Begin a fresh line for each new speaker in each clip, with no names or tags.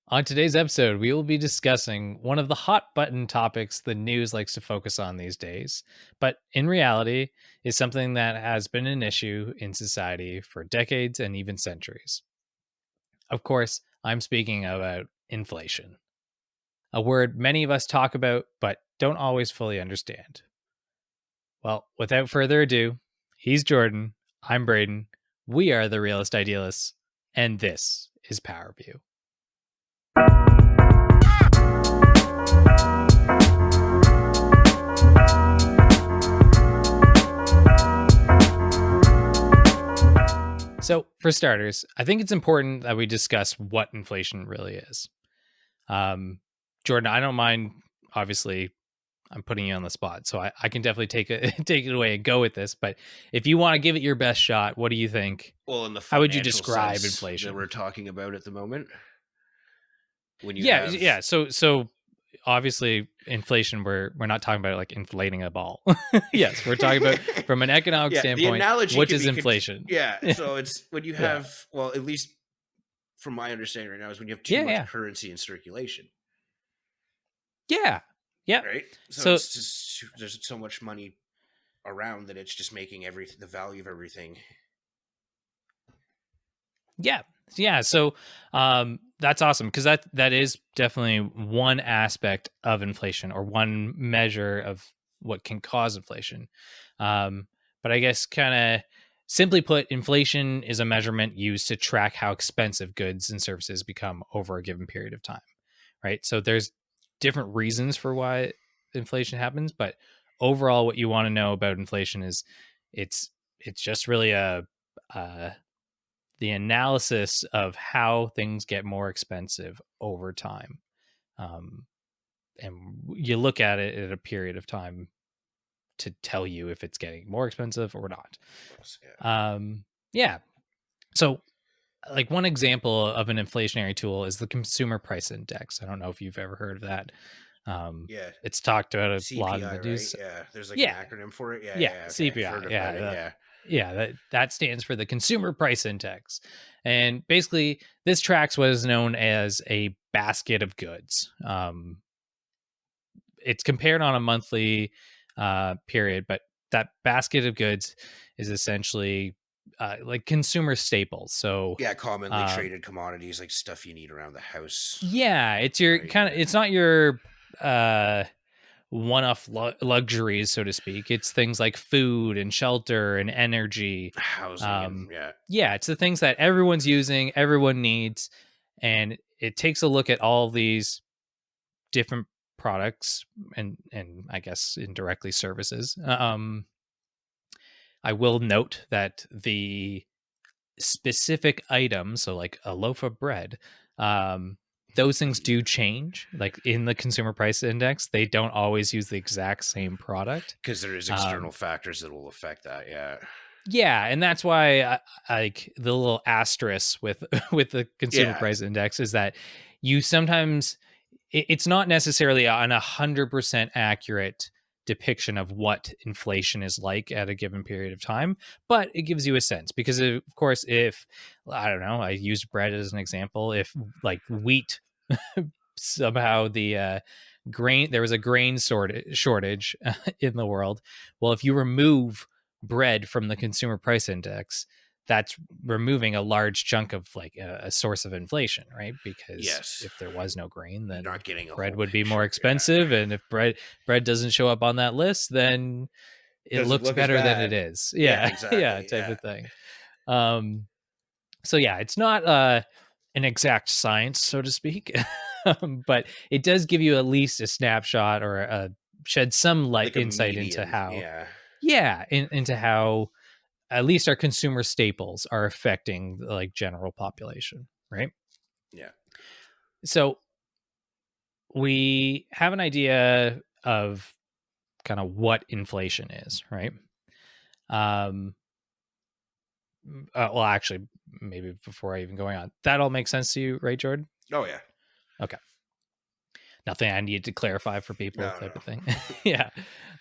On today's episode, we will be discussing one of the hot button topics the news likes to focus on these days, but in reality is something that has been an issue in society for decades and even centuries. Of course, I'm speaking about inflation, a word many of us talk about but don't always fully understand. Well, without further ado, he's Jordan, I'm Braden, we are the Realist Idealists, and this is Powerview. So, for starters, I think it's important that we discuss what inflation really is. Jordan, I don't mind. Obviously, I'm putting you on the spot, so I can definitely take it away and go with this. But if you want to give it your best shot, what do you think?
Well, in the
How would you
financial
describe
sense
inflation?
that we're talking about at the moment, when you
Yeah,
have
yeah. So obviously, inflation. We're not talking about like inflating a ball. Yes, we're talking about from an economic
yeah, the
standpoint.
analogy
What
could
is
be
inflation?
so it's when you
Yeah,
have, well, at least from my understanding right now, is when you have too
yeah,
much
yeah,
currency in circulation,
yeah, yeah.
right? So
So
it's just there's so much money around that it's just making everything, the value of everything.
yeah, yeah. So that's awesome because that is definitely one aspect of inflation or one measure of what can cause inflation. But I guess kind of simply put, inflation is a measurement used to track how expensive goods and services become over a given period of time. Right. So there's different reasons for why inflation happens, but overall, what you want to know about inflation is it's it's just really a the analysis of how things get more expensive over time. Um, and you look at it at a period of time to tell you if it's getting more expensive or not. Yeah. So, like one example of an inflationary tool is the consumer price index. I don't know if you've ever heard of that.
Yeah,
It's talked about a lot in the
CPI, right?
news.
Yeah, there's like an
Yeah,
acronym for it. Yeah,
yeah,
yeah, okay, I've
CPI.
heard about
Yeah,
it. Yeah,
that stands for the Consumer Price Index, and basically this tracks what is known as a basket of goods. It's compared on a monthly period, but that basket of goods is essentially like consumer staples. So,
yeah, commonly
um,
traded commodities, like stuff you need around the house,
yeah, it's your
right?
kind of.
Yeah,
It's not your uh one-off luxuries, so to speak. It's things like food and shelter and energy.
housing, and
Um,
yeah.
yeah, it's the things that everyone's using, everyone needs, and it takes a look at all these different products and I guess indirectly services. I will note that the specific items, so like a loaf of bread, um, those things do change. Like in the consumer price index, they don't always use the exact same product.
Because there is external
Um,
factors that will affect that. Yeah,
yeah, and that's why like the little asterisk with with the consumer
yeah,
price index is that you sometimes it's not necessarily an 100% accurate depiction of what inflation is like at a given period of time, but it gives you a sense because of course if I don't know, I used bread as an example, if like wheat somehow the grain there was a grain shortage in the world, well if you remove bread from the consumer price index, that's removing a large chunk of like a source of inflation, right? Because
yes.
if there was no grain,
You're
then
not getting a
bread
whole
would be more
picture. Yeah,
expensive, and if bread doesn't show up on that list, then it
doesn't
looks
look as
better than it
bad.
is.
Yeah,
Yeah, yeah,
exactly.
type
Yeah,
of thing. um so yeah, it's not an exact science, so to speak, but it does give you at least a snapshot or shed some light
like a
insight into
median.
how,
Yeah,
yeah, into how at least our consumer staples are affecting the like general population, right?
yeah.
So we have an idea of kind of what inflation is, right? Um, well, actually, maybe before I even going on, that all makes sense to you, right, Jordan?
Oh yeah.
Okay. Nothing I need to clarify for people,
No,
type of
no.
thing. Yeah.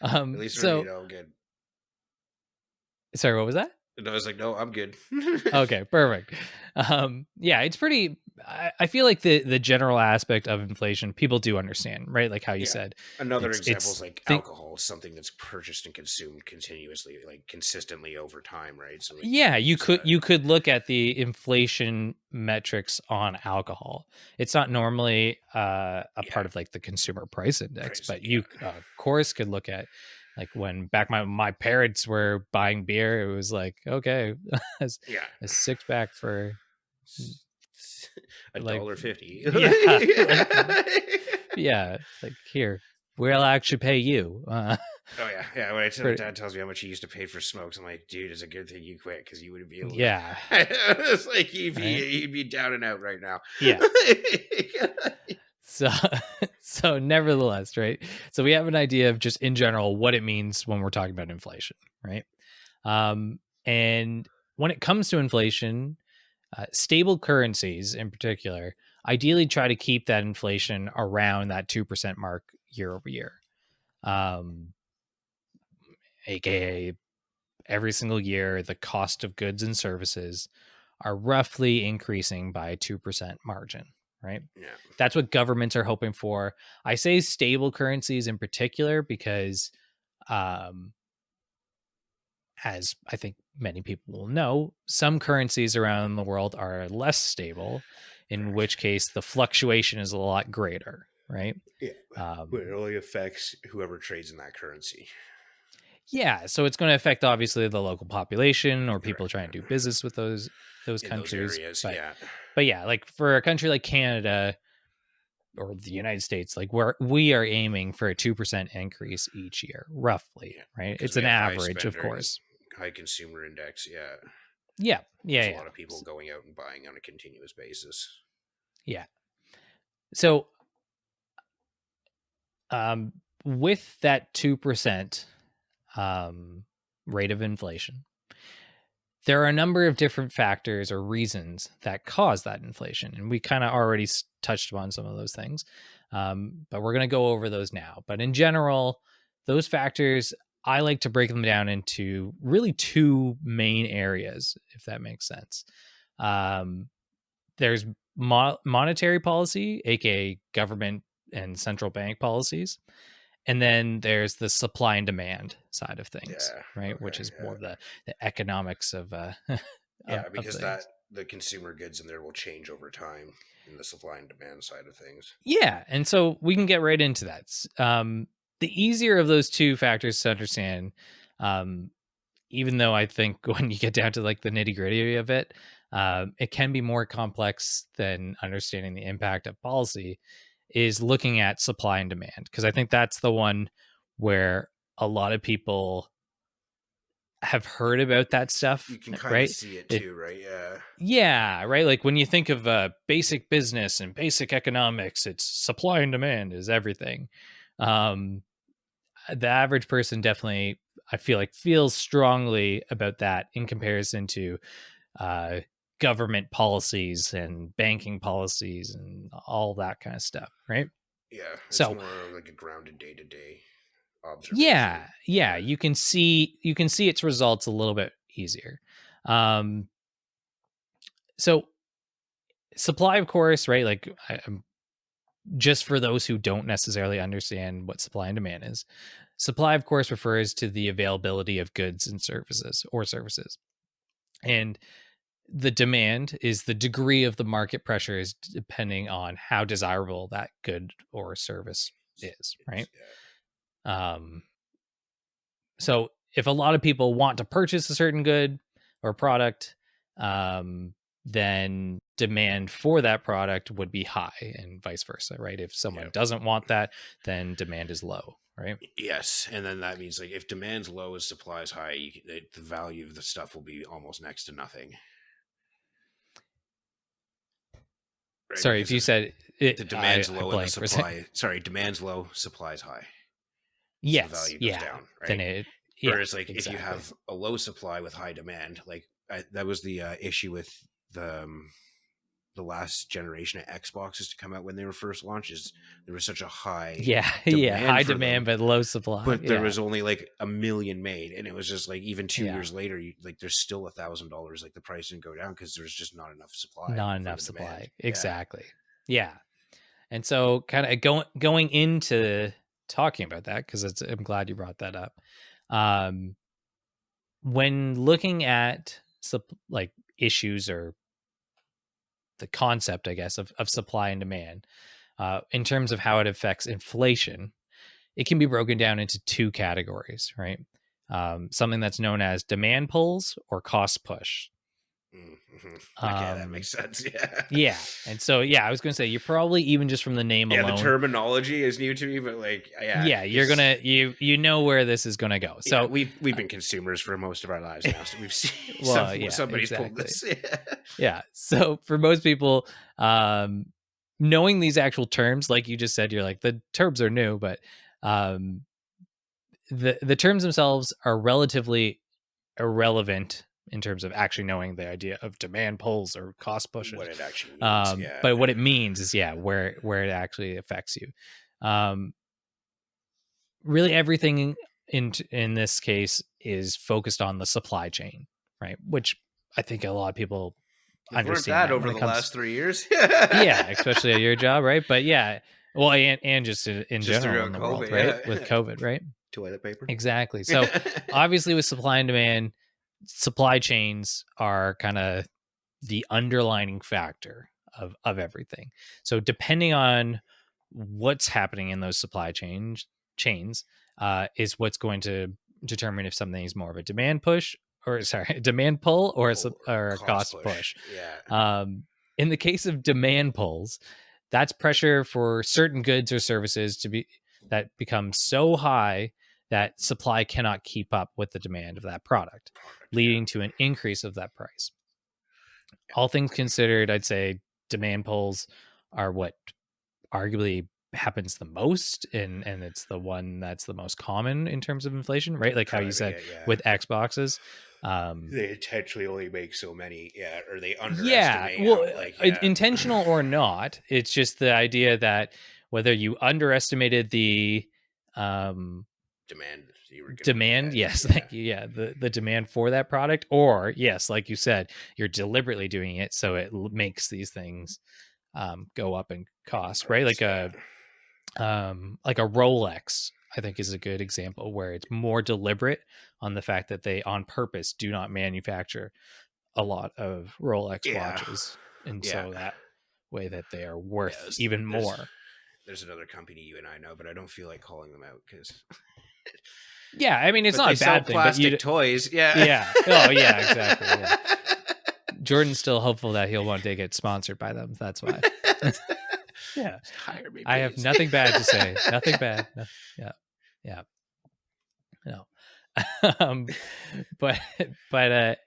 At least we already
So
know. Good.
sorry, what was that?
And I was like, no, I'm good.
Okay, perfect. Yeah, it's pretty. I feel like the general aspect of inflation, people do understand, right? Like how you
Yeah.
said,
Another example
it's
is like
think.
alcohol is something that's purchased and consumed continuously, like consistently over time, right? So like you
Yeah,
can use that.
you could look at the inflation metrics on alcohol. It's not normally a
Yeah.
part of like the consumer price index,
Price.
but
Yeah.
you of course could look at like when back my parents were buying beer, it was like okay, a
Yeah.
a six pack for
A
like
dollar 50.
yeah, like yeah, like here we'll actually pay you.
Oh yeah, yeah. When
For,
dad tells me how much he used to pay for smokes, I'm like, dude, it's a good thing you quit because you wouldn't be able to.
yeah,
It's like
right.
he'd be down and out right now.
Yeah. So, so nevertheless, right? So we have an idea of just in general what it means when we're talking about inflation, right? And when it comes to inflation, stable currencies in particular, ideally try to keep that inflation around that 2% mark year over year. Um, AKA every single year, the cost of goods and services are roughly increasing by 2% margin, right?
Yeah,
That's what governments are hoping for. I say stable currencies in particular because, um, as I think many people will know, some currencies around the world are less stable, in
correct.
which case the fluctuation is a lot greater, right?
Yeah, but it
Um,
only affects whoever trades in that currency.
yeah, so it's going to affect obviously the local population or people
Correct.
trying to do business with those
In those
countries,
areas,
but
yeah,
yeah, like for a country like Canada or the United States, like we are aiming for a 2% increase each year, roughly,
yeah,
right?
because
It's
we
an
have high
average, of
spending,
course.
high consumer index. Yeah,
Yeah, yeah,
there's a
yeah,
lot of people going out and buying on a continuous basis.
yeah. So, um, with that 2% um, rate of inflation, there are a number of different factors or reasons that cause that inflation. And we kind of already touched upon some of those things, but we're going to go over those now. But in general, those factors, I like to break them down into really two main areas, if that makes sense. Um, there's monetary policy, aka government and central bank policies. And then there's the supply and demand side of things,
Yeah.
right? Which
Okay.
is more
Yeah.
the economics of
Yeah,
of
because that
things.
the consumer goods in there will change over time in the supply and demand side of things.
Yeah, and so we can get right into that. The easier of those two factors to understand, um, even though I think when you get down to like the nitty gritty of it, it can be more complex than understanding the impact of policy. Is looking at supply and demand because I think that's the one where a lot of people have heard about that stuff,
You can kind of
right?
see it
It
too, right? Yeah.
yeah, right. Like when you think of basic business and basic economics, it's supply and demand is everything. Um, the average person definitely, I feel like, feels strongly about that in comparison to uh, government policies and banking policies and all that kind of stuff, right?
Yeah, it's
So
more of like a grounded day to day observation.
yeah, yeah,
Yeah.
you can see its results a little bit easier. Um, so supply, of course, right? Like just for those who don't necessarily understand what supply and demand is, supply, of course, refers to the availability of goods and services or services, and the demand is the degree of the market pressure is depending on how desirable that good or service is, right?
Yeah.
Um, So if a lot of people want to purchase a certain good or product, then demand for that product would be high and vice versa, right? If someone
Yeah.
doesn't want that, then demand is low, right?
Yes, and then that means like if demand's low as supply's high, the value of the stuff will be almost next to nothing, right?
Sorry, if
Because
you
if
said it,
the demand's
I
low and the
blanked for a second.
supply, sorry, demand's low, supply's high, so the
Yes,
value goes
yeah.
down,
Then
right?
it, yeah,
Whereas like if you
exactly.
have a low supply with high demand, like that was the issue with the the last generation of Xboxes to come out when they were first launched is there was such a high
Yeah, yeah,
demand
high
for them,
demand but low supply.
but there
Yeah,
was only like a million made, and it was just like even 2 years
yeah,
later, like there's still $1,000. Like the price didn't go down because there's just not enough supply
not
for
enough
the demand.
supply.
Yeah.
Exactly. Yeah, and so kind of going into talking about that, because I'm glad you brought that up. Um, when looking at like issues or the concept, I guess, of supply and demand, in terms of how it affects inflation, it can be broken down into two categories, right? Something that's known as demand pulls or cost push.
Mm-hmm. Okay, that
Um,
makes sense. Yeah.
yeah. And so, yeah, I was going to say, you're probably, even just from the name
Yeah, the
alone,
terminology is new to me, but like, yeah,
yeah, you're
because
gonna you know where this is gonna go.
yeah,
So,
we've been consumers for most of our lives now, so we've seen
well, yeah,
somebody's pulled
exactly.
this. Yeah.
Yeah. So for most people, knowing these actual terms, like you just said, you're like, the terms are new, but um, the terms themselves are relatively irrelevant in terms of actually knowing the idea of demand pulls or cost pushes.
What it actually means. Yeah.
But what it means is, yeah, where it actually affects you. Um, really, everything in this case is focused on the supply chain, right? Which I think a lot of people
You've learned
understand
that
that when
over
it
the
comes,
last 3 years.
yeah, especially at your job, right? But yeah, well, and just in
Just
general
throughout
in the world,
COVID,
right? With
yeah.
COVID, right?
Toilet paper.
Exactly. So obviously, with supply and demand, supply chains are kind of the underlining factor of everything. So depending on what's happening in those supply chains, is what's going to determine if something is more of a demand push, or sorry, a demand pull, or
Pull or
or a
cost
cost
push.
push.
Yeah.
Um, in the case of demand pulls, that's pressure for certain goods or services to be that become so high that supply cannot keep up with the demand of that product,
Product. Yeah.
leading to an increase of that price. All things considered, I'd say demand pulls are what arguably happens the most, and it's the one that's the most common in terms of inflation, right? Like how you
Driving
said
it. Yeah.
with Xboxes.
They intentionally only make so many. Yeah. Or they
Yeah,
underestimate
well,
how, like, yeah.
intentional or not, it's just the idea that whether you underestimated the um
Demand you were going to
demand,
get.
yes,
Yeah.
thank you, yeah, the demand for that product, or yes, like you said, you're deliberately doing it so it makes these things go up in cost, right?
Price. Yeah.
Like a Rolex, I think, is a good example where it's more deliberate on the fact that they on purpose do not manufacture a lot of Rolex
Yeah.
watches, and
Yeah.
so that way that they are
Yeah.
worth even more.
There's another company you and I know, but I don't feel like calling them out because.
Yeah, I mean, it's
But
not
they
a
sell
bad thing, but
plastic toys. Yeah.
yeah, oh yeah, exactly, yeah. Jordan's still hopeful that he'll one day get sponsored by them. That's why. Yeah,
Just hire me,
I have
please.
nothing bad to say. Nothing bad. Yeah, yeah. No. um, but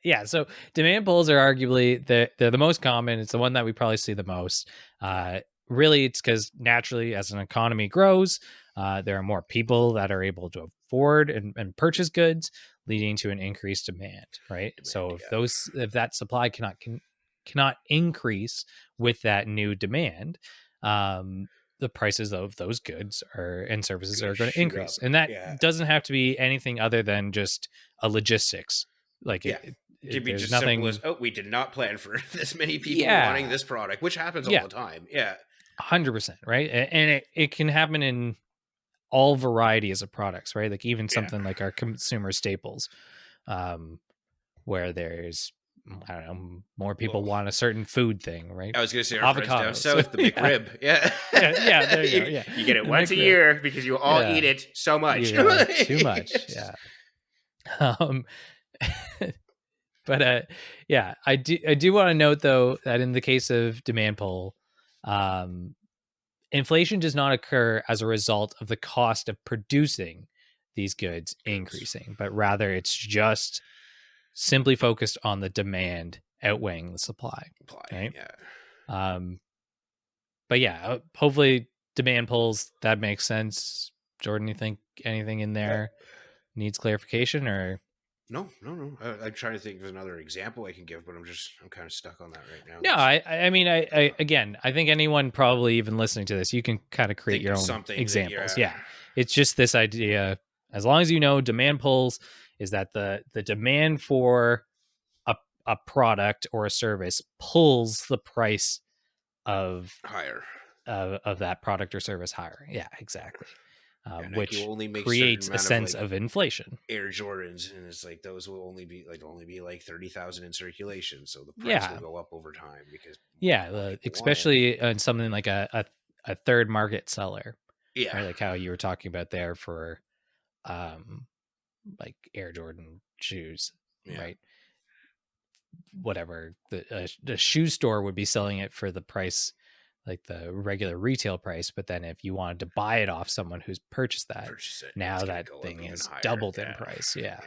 yeah. So demand pulls are arguably they're the most common. It's the one that we probably see the most.
Yeah.
Really, it's because naturally, as an economy grows, there are more people that are able to afford and purchase goods, leading to an increased demand. Right.
Demand.
So
Yeah.
if that supply cannot increase with that new demand, um, the prices of those goods and services
Gonna
are going to
shoot
increase,
up.
and that
Yeah.
doesn't have to be anything other than just a logistics. Like
Yeah. It could be
there's
just simple as,
nothing.
oh, we did not plan for this many people wanting
Yeah,
this product, which happens all
yeah,
the time. Yeah.
100%, right? And it can happen in all varieties of products, right? Like even
Yeah.
something like our consumer staples, um, where there's, I don't know, more people
Well,
want a certain food thing, right?
I was gonna say our friends down
Avocados.
south, the
Yeah,
McRib. Yeah.
yeah, there you go. Yeah,
You get it
the
once a
McRib.
year because you all
Yeah,
eat it so much.
you too much. Yeah. Um, but yeah, I do want to note though that in the case of demand pull, um, inflation does not occur as a result of the cost of producing these goods
Goods.
increasing, but rather it's just simply focused on the demand outweighing the supply,
Apply.
right?
Yeah.
Um, but yeah, hopefully demand pulls, that makes sense. Jordan, you think anything in
Uh,
there needs clarification, or
No, no, no. I'm trying to think of another example I can give, but I'm kind of stuck on that right now.
No, I mean,
Uh,
again, I think anyone probably even listening to this, you can kind of create
think
your
of
own
something that
examples.
you're.
Yeah, it's just this idea. As long as you know, demand pulls is that the demand for a a product or a service pulls the price of
Higher.
of that product or service higher. Yeah, exactly.
And like you
Which
only make certain
creates a
amount of
sense
like
of inflation.
Air Jordans, and it's like those will only be like 30,000 in circulation, so the price will
Yeah,
go up over time because
yeah,
more people want it.
especially on something like a third market seller,
Yeah,
right? Like how you were talking about there for um like Air Jordan shoes,
yeah,
right? Whatever the shoe store would be selling it for the price, like the regular retail price, but then if you wanted to buy it off someone who's purchased that,
purchase it. It's
now
gonna
that
go up
thing
even
is
higher.
doubled in
Yeah,
price. Yeah,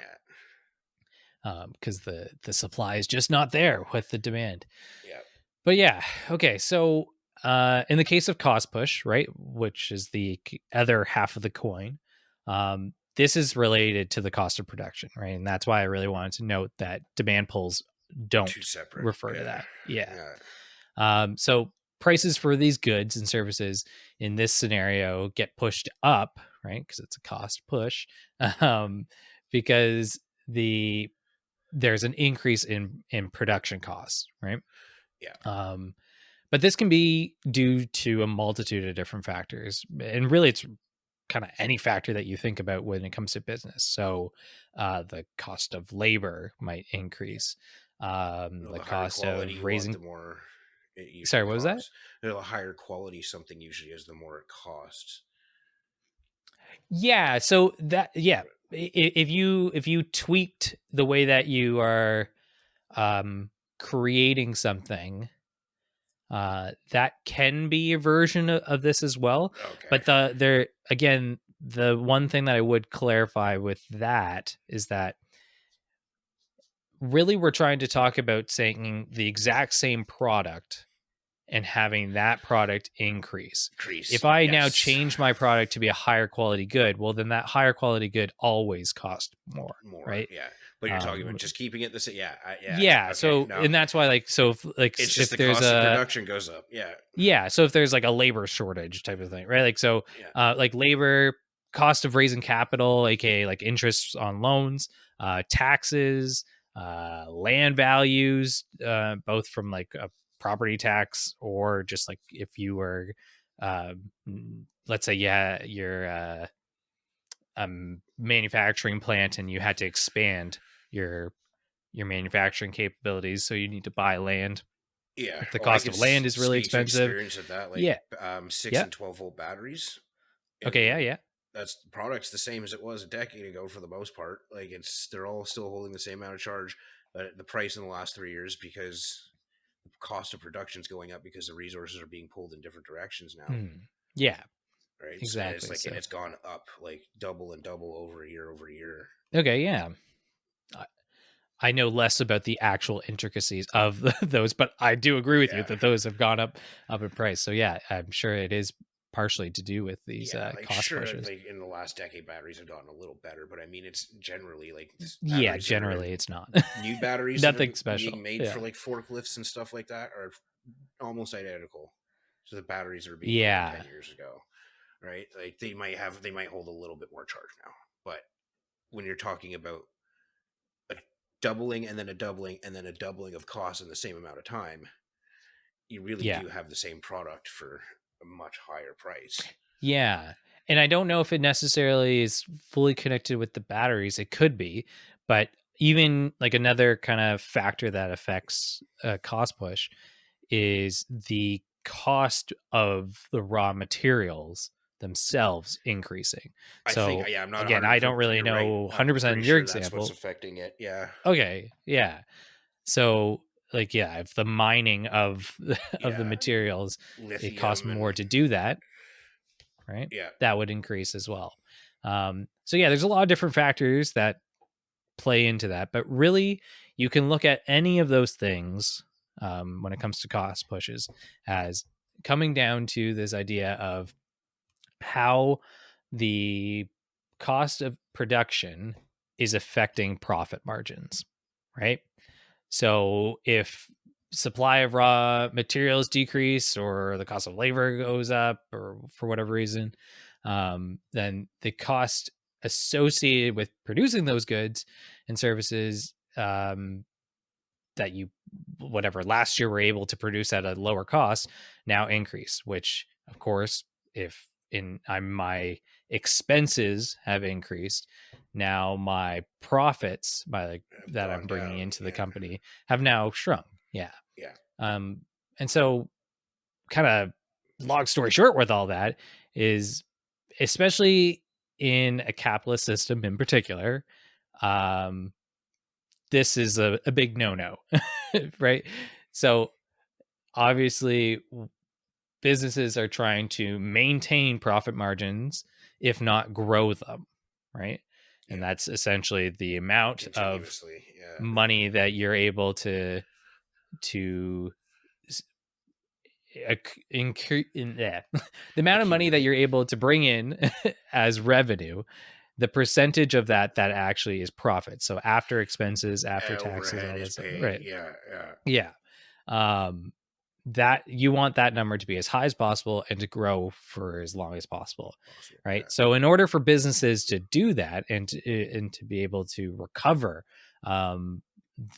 yeah,
because the supply is just not there with the demand.
yeah.
But yeah, okay. So in the case of cost push, right, which is the other half of the coin, this is related to the cost of production, right? And that's why I really wanted to note that demand pulls
Two
don't
separate.
refer to
Yeah,
that. Yeah.
yeah.
So prices for these goods and services in this scenario get pushed up, right? Because it's a cost push, um, because there's an increase in production costs, right?
Yeah.
Um, but this can be due to a multitude of different factors. And really, it's kind of any factor that you think about when it comes to business. So the cost of labor might increase,
No,
the
the higher
cost
quality
of
you want,
raising.
the more it usually
Sorry, what was that?
costs. The higher quality something usually is, the more it costs.
Yeah. So that, yeah. If you tweaked the way that you are um, creating something, that can be a version of this as well.
Okay.
But again, the one thing that I would clarify with that is that really we're trying to talk about saying the exact same product and having that product increase.
Increase.
If I now
Yes.
change my product to be a higher quality good, well, then that higher quality good always costs more,
More.
right?
Yeah. But you're talking about
Um,
just keeping it the same. Yeah. Yeah.
yeah.
Okay.
So,
No.
and that's why, like, so
It's just
if
the
there's
cost of
a
production goes up. Yeah.
yeah, so if there's like a labor shortage type of thing, right? Like so,
Yeah.
like labor cost of raising capital, aka like interests on loans, taxes, land values, both from like a property tax or just like if you were, uh, let's say, yeah, you're manufacturing plant and you had to expand your manufacturing capabilities, so you need to buy land.
Yeah.
If the
Well, I
cost
could
of land is really
speak to
expensive,
experience of that, like
yeah,
6
yeah.
and 12-volt batteries.
Okay, yeah,
And
yeah.
that's the product's the same as it was a decade ago for the most part. Like they're all still holding the same amount of charge, but the price in the last 3 years, because the cost of production is going up because the resources are being pulled in different directions now.
Mm. Yeah,
Right. So, and it's
exactly.
like, and
So,
it's gone up like double and double over year.
okay, yeah. I I know less about the actual intricacies of those, but I do agree with you
Yeah.
that those have gone up in price. So, yeah, I'm sure it is partially to do with these
Yeah, like
cost
sure,
pushes.
like in the last decade, batteries have gotten a little better, but I mean, it's generally like
Yeah,
batteries that are
generally it's not.
new batteries that are
Nothing
being
special.
made for
Yeah.
like forklifts and stuff like that are almost identical to the batteries that are being made
Yeah.
10 years ago, right? Like they might hold a little bit more charge now, but when you're talking about a doubling and then a doubling and then a doubling of cost in the same amount of time, you really
Yeah.
do have the same product for a much higher price.
Yeah. And I don't know if it necessarily is fully connected with the batteries. It could be, but even like another kind of factor that affects cost push is the cost of the raw materials themselves increasing.
I think,
So
yeah, I'm not
again, I
100.
don't really
You're right.
know
I'm
100%
pretty
in your
sure that's what's
example.
affecting it. Yeah,
Okay, yeah. So like yeah, if the mining of of the
yeah,
materials, it costs
lithium
more
and
to do that, right?
yeah,
That would increase as well. So yeah, there's a lot of different factors that play into that, but really, you can look at any of those things when it comes to cost pushes as coming down to this idea of how the cost of production is affecting profit margins, right? So if supply of raw materials decrease or the cost of labor goes up or for whatever reason, then the cost associated with producing those goods and services, that you whatever last year were able to produce at a lower cost now increase, which of course, if in my expenses have increased, now my profits
Have
that
gone
I'm bringing
down.
into the
Yeah.
company have now shrunk. Yeah.
Yeah.
um and so, kind of long story short with all that is, especially in a capitalist system in particular, um this is a big no-no. Right? So obviously, businesses are trying to maintain profit margins, if not grow them, right? And
Yeah.
that's essentially the amount of
Continuously. Yeah.
money that you're able to s- the amount of money that
Accumulate.
you're able to bring in as revenue, the percentage of that actually is profit. So after expenses, after taxes,
Overhead
all
is
this,
paid.
right?
Yeah. Yeah.
Yeah. um that you want that number to be as high as possible and to grow for as long as possible,
Possible.
right?
Yeah.
So in order for businesses to do that and to be able to recover um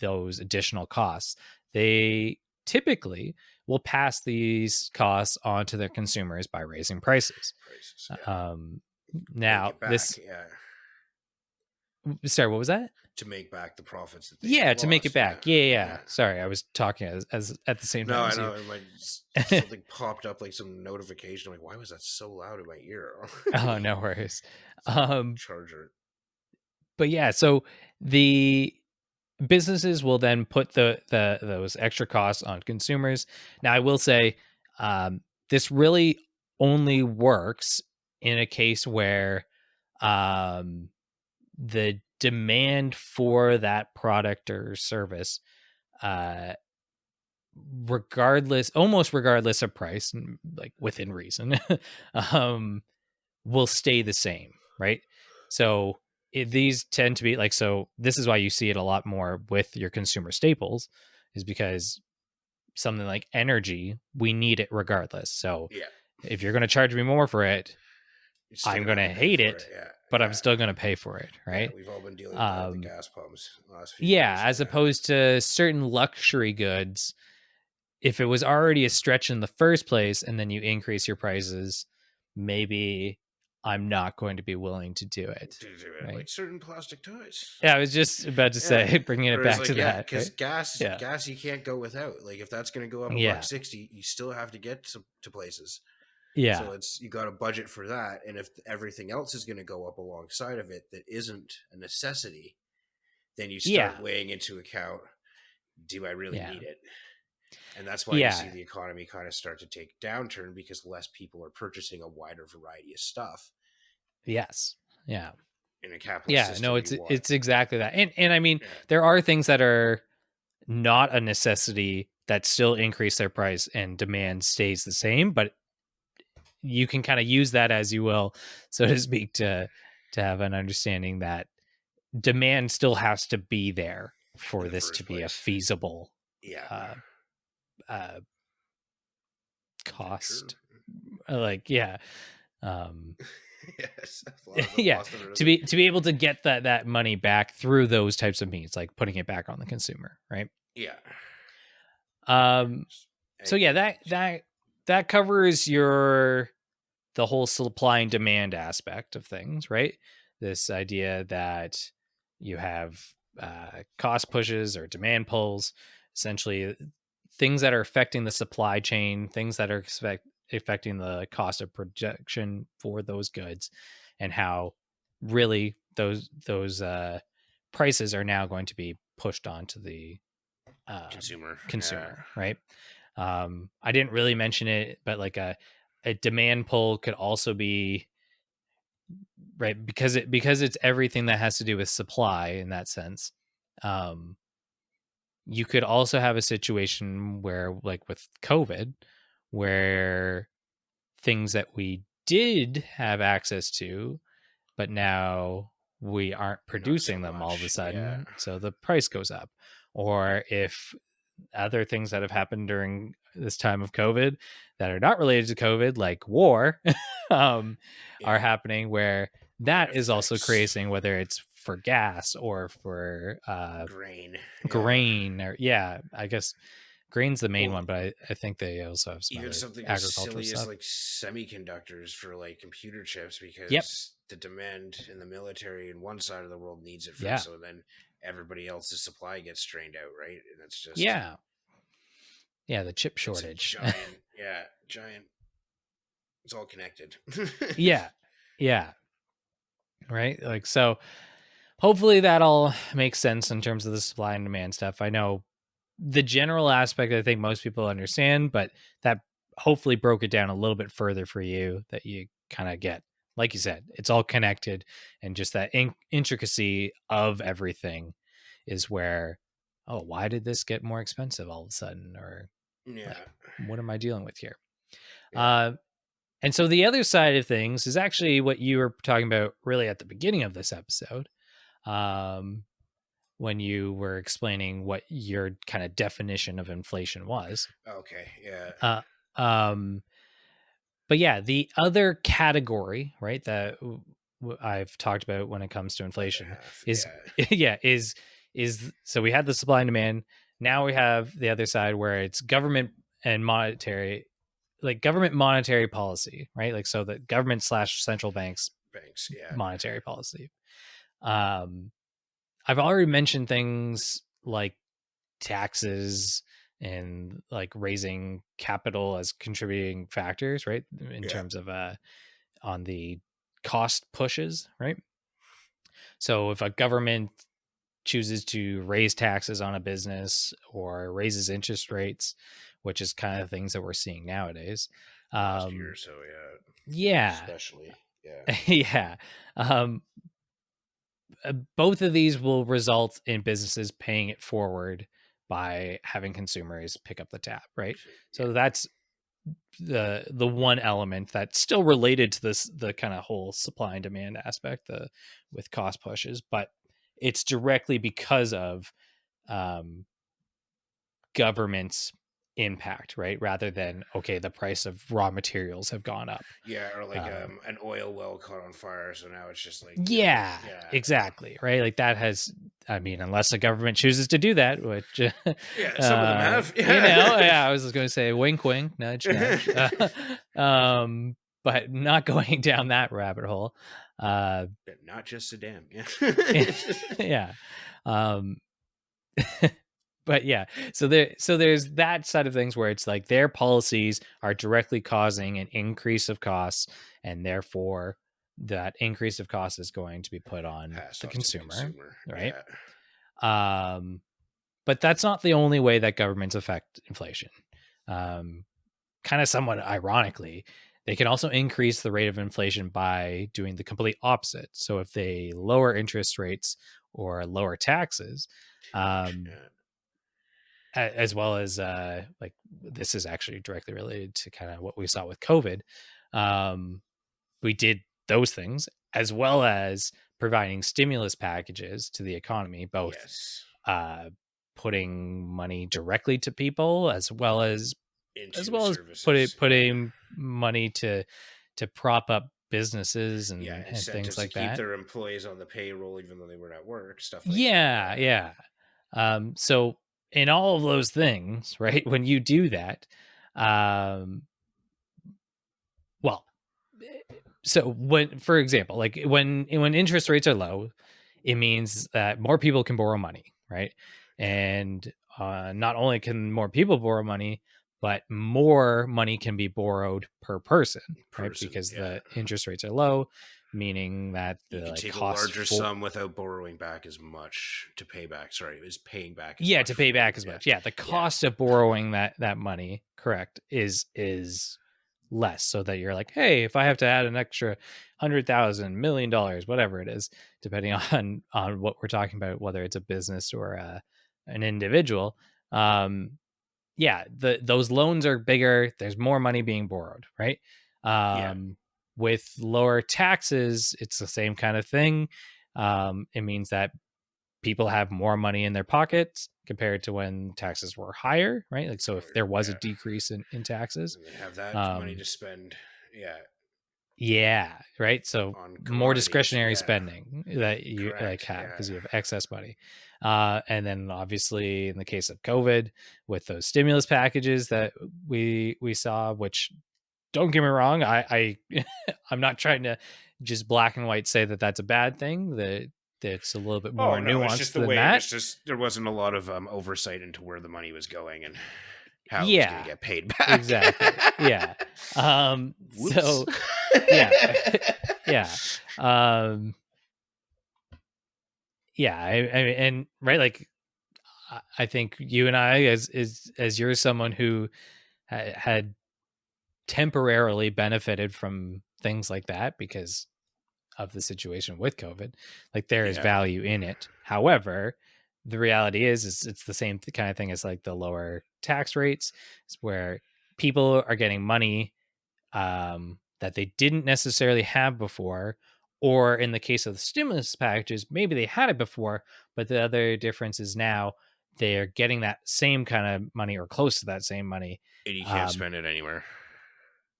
those additional costs, they typically will pass these costs on to their consumers by raising prices.
Prices. Yeah.
um
To make
Now
it back.
this
Yeah.
sorry, what was that?
To make back the profits that they
Yeah, to make it
lost. Yeah.
back. Yeah.
Yeah.
Sorry, I was talking as at the same
No,
time
I
as you.
know. Something popped up, like some notification. I'm like, why was that so loud in my ear?
Oh, no worries.
It's my
Um,
charger.
but yeah, so the businesses will then put the those extra costs on consumers. Now, I will say, this really only works in a case where um, the demand for that product or service, uh, almost regardless of price, like within reason, um, will stay the same, right? So these tend to be like, so this is why you see it a lot more with your consumer staples, is because something like energy, we need it regardless. So
Yeah.
if you're going to charge me more for it,
You're still
I'm
gonna
going
have
to
to pay
hate
for it.
it,
Yeah.
but I'm
Yeah.
still going to pay for it,
Yeah.
right?
We've all been dealing with that at the
Um,
gas pumps the last few
yeah,
years.
as
Yeah.
opposed to certain luxury goods, if it was already a stretch in the first place and then you increase your prices, maybe I'm not going to be willing to do it,
To do it,
right?
like certain plastic toys.
Yeah, I was just about to
Yeah.
say, bringing it
Or it's
back
like,
to
yeah,
that,
because
right?
gas,
Yeah,
gas, you can't go without. Like, if that's going to go up a buck
yeah,
60, you still have to get to places.
yeah,
So you got a budget for that. And if everything else is going to go up alongside of it that isn't a necessity, then you
yeah,
start weighing into account, do I really
yeah,
need it? And that's why you see
yeah,
the economy kind of start to take downturn, because less people are purchasing a wider variety of stuff.
yes, yeah,
In a capitalist
yeah. No,
system, you want,
it's exactly that, and I mean,
yeah,
there are things that are not a necessity that still increase their price and demand stays the same, but you can kind of use that as you will, so to speak, to have an understanding that demand still has to be there
in
for
the
this to
first
be a
place.
feasible
Yeah.
uh, uh,
Venture.
cost. Like, yeah, um,
Yes. I've
yeah,
lost it.
to be able to get that money back through those types of means, like putting it back on the consumer, right?
Yeah.
Um, so yeah,
Anything.
that covers the whole supply and demand aspect of things, right? This idea that you have cost pushes or demand pulls, essentially things that are affecting the supply chain, things that are affecting the cost of production for those goods, and how really those prices are now going to be pushed onto the
Consumer. Yeah.
consumer, right? I didn't really mention it, but like a demand pull could also be, right, because it's everything that has to do with supply in that sense. Um, you could also have a situation where, like with COVID, where things that we did have access to, but now we aren't
Not so
producing them all of a
much. Yeah.
sudden, so the price goes up. Or if other things that have happened during this time of COVID that are not related to COVID, like war, um, are
Yeah.
happening, where
That
that is also
affects
creating, whether it's for gas or for
grain. Yeah.
grain, or I guess grain's the main
Well,
one, but I think they also have some
even
other
something as
agricultural
silly as
stuff.
like semiconductors for like computer chips,
Yep.
because the demand in the military in one side of the world needs it for,
Yeah.
so then everybody else's supply gets strained out, right? And it's just,
Yeah. Yeah. The chip
it's a
shortage.
giant, yeah, giant, it's all connected.
Yeah. Yeah. Right. Like, so hopefully that all makes sense in terms of the supply and demand stuff. I know the general aspect, I think most people understand, but that hopefully broke it down a little bit further for you, that you kind of get, like you said, it's all connected, and just that intricacy of everything is where, oh, why did this get more expensive all of a sudden? Or like,
Yeah.
what am I dealing with here?
Yeah.
Uh, and so the other side of things is actually what you were talking about really at the beginning of this episode. Um, when you were explaining what your kind of definition of inflation was.
Okay. Yeah.
Uh, um, but yeah, the other category, right, that I've talked about when it comes to
Other
inflation
half.
is,
Yeah.
is so we had the supply and demand. Now we have the other side where it's government and monetary, like government monetary policy, right? Like, so the government slash central banks
Banks. Yeah.
monetary policy. Um, I've already mentioned things like taxes and like raising capital as contributing factors, right? In
Yeah.
terms of on the cost pushes, right? So if a government chooses to raise taxes on a business or raises interest rates, which is kind of things that we're seeing nowadays.
Last year or
Um
so. Yeah.
yeah.
Especially. Yeah.
Yeah. Um both of these will result in businesses paying it forward by having consumers pick up the tab, right?
Yeah.
So that's the one element that's still related to this, the kind of whole supply and demand aspect, the with cost pushes, but it's directly because of um government's impact, right? Rather than, okay, the price of raw materials have gone up.
Yeah, or like
uh,
an oil well caught on fire, so now it's just like,
Yeah,
yeah,
exactly. Right. Like that has, I mean, unless the government chooses to do that, which,
yeah. Some of them have,
yeah, I was just going to say wink, wink, nudge, nudge. But not going down that rabbit hole. Uh,
Not just Saddam. Yeah,
yeah. Um, but yeah, so there's that side of things where it's like their policies are directly causing an increase of costs, and therefore that increase of cost is going to be put on
passed
the
off to the
consumer,
consumer.
right?
Yeah,
um but that's not the only way that governments affect inflation. Kind of somewhat ironically, they can also increase the rate of inflation by doing the complete opposite. So if they lower interest rates or lower taxes,
too much.
um
Yeah.
as well as like, this is actually directly related to kind of what we saw with COVID. Um, we did those things, as well as providing stimulus packages to the economy, both
Yes.
uh, putting money directly to people, as
Into
well as
services. Yeah.
putting money to prop up businesses
Yeah.
and things
Incentives to
like
keep
that.
their employees on the payroll even though they were at work. Stuff like that.
Yeah,
Yeah.
yeah. So in all of those things, right, when you do that, um, well, so when, for example, like when interest rates are low, it means that more people can borrow money, right?
Yeah.
And not only can more people borrow money, but more money can be borrowed per person, right?
Person.
Because
Yeah.
the interest rates are low, meaning that
You
the
can
like
take a
cost
larger
for,
sum without borrowing back as much to pay back. Sorry, it was paying back as
yeah,
much
to pay back
forward.
as
Yeah.
much. Yeah, the
Yeah.
cost of borrowing that money, correct, is less. So that you're like, hey, if I have to add an extra $100,000 $1 million, whatever it is, depending on what we're talking about, whether it's a business or an individual, um, yeah, those loans are bigger. There's more money being borrowed, right?
Yeah.
With lower taxes, it's the same kind of thing. It means that people have more money in their pockets compared to when taxes were higher, right? Like, so if there was a
Yeah,
decrease in taxes,
and they have that money
um,
to spend. Yeah,
yeah, right. So
on
more
commodities.
discretionary
Yeah,
spending that you like
correct.
have
Yeah.
because you have excess money. And then obviously in the case of COVID, with those stimulus packages that we saw, which don't get me wrong, I I'm not trying to just black and white say that that's a bad thing. That it's a little bit
Oh
more
no, it's just
nuanced
the
than
way. It
that.
was just there wasn't a lot of oversight into where the money was going and how it was going to
Yeah,
get paid back.
exactly. Yeah.
Whoops.
So yeah. Yeah. Um yeah, and right, like I think you and I, as you're someone who had temporarily benefited from things like that because of the situation with COVID, like there is
Yeah.
value in it. However, the reality is it's the same kind of thing as like the lower tax rates, is where people are getting money that they didn't necessarily have before. Or in the case of the stimulus packages, maybe they had it before, but the other difference is now they're getting that same kind of money or close to that same money.
And you can't
Um,
spend it anywhere.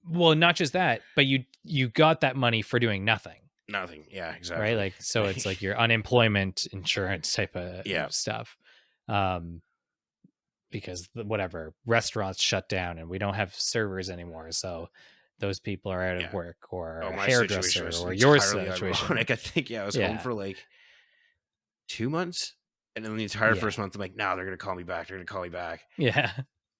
well, not just that, but you got that money for doing nothing,
Nothing. Yeah,
right?
exactly.
Like, so it's like your unemployment insurance type of
Yeah.
stuff. Um, because whatever restaurants shut down and we don't have servers anymore, so those people are out of
Yeah.
work, or
Oh,
a
my situation
hairdresser,
was
or your
entirely
situation.
ironic. I think I was home
Yeah,
for like 2 months. And then the entire
yeah,
first month, I'm like, no, they're going to call me back. They're going to call me back.
yeah.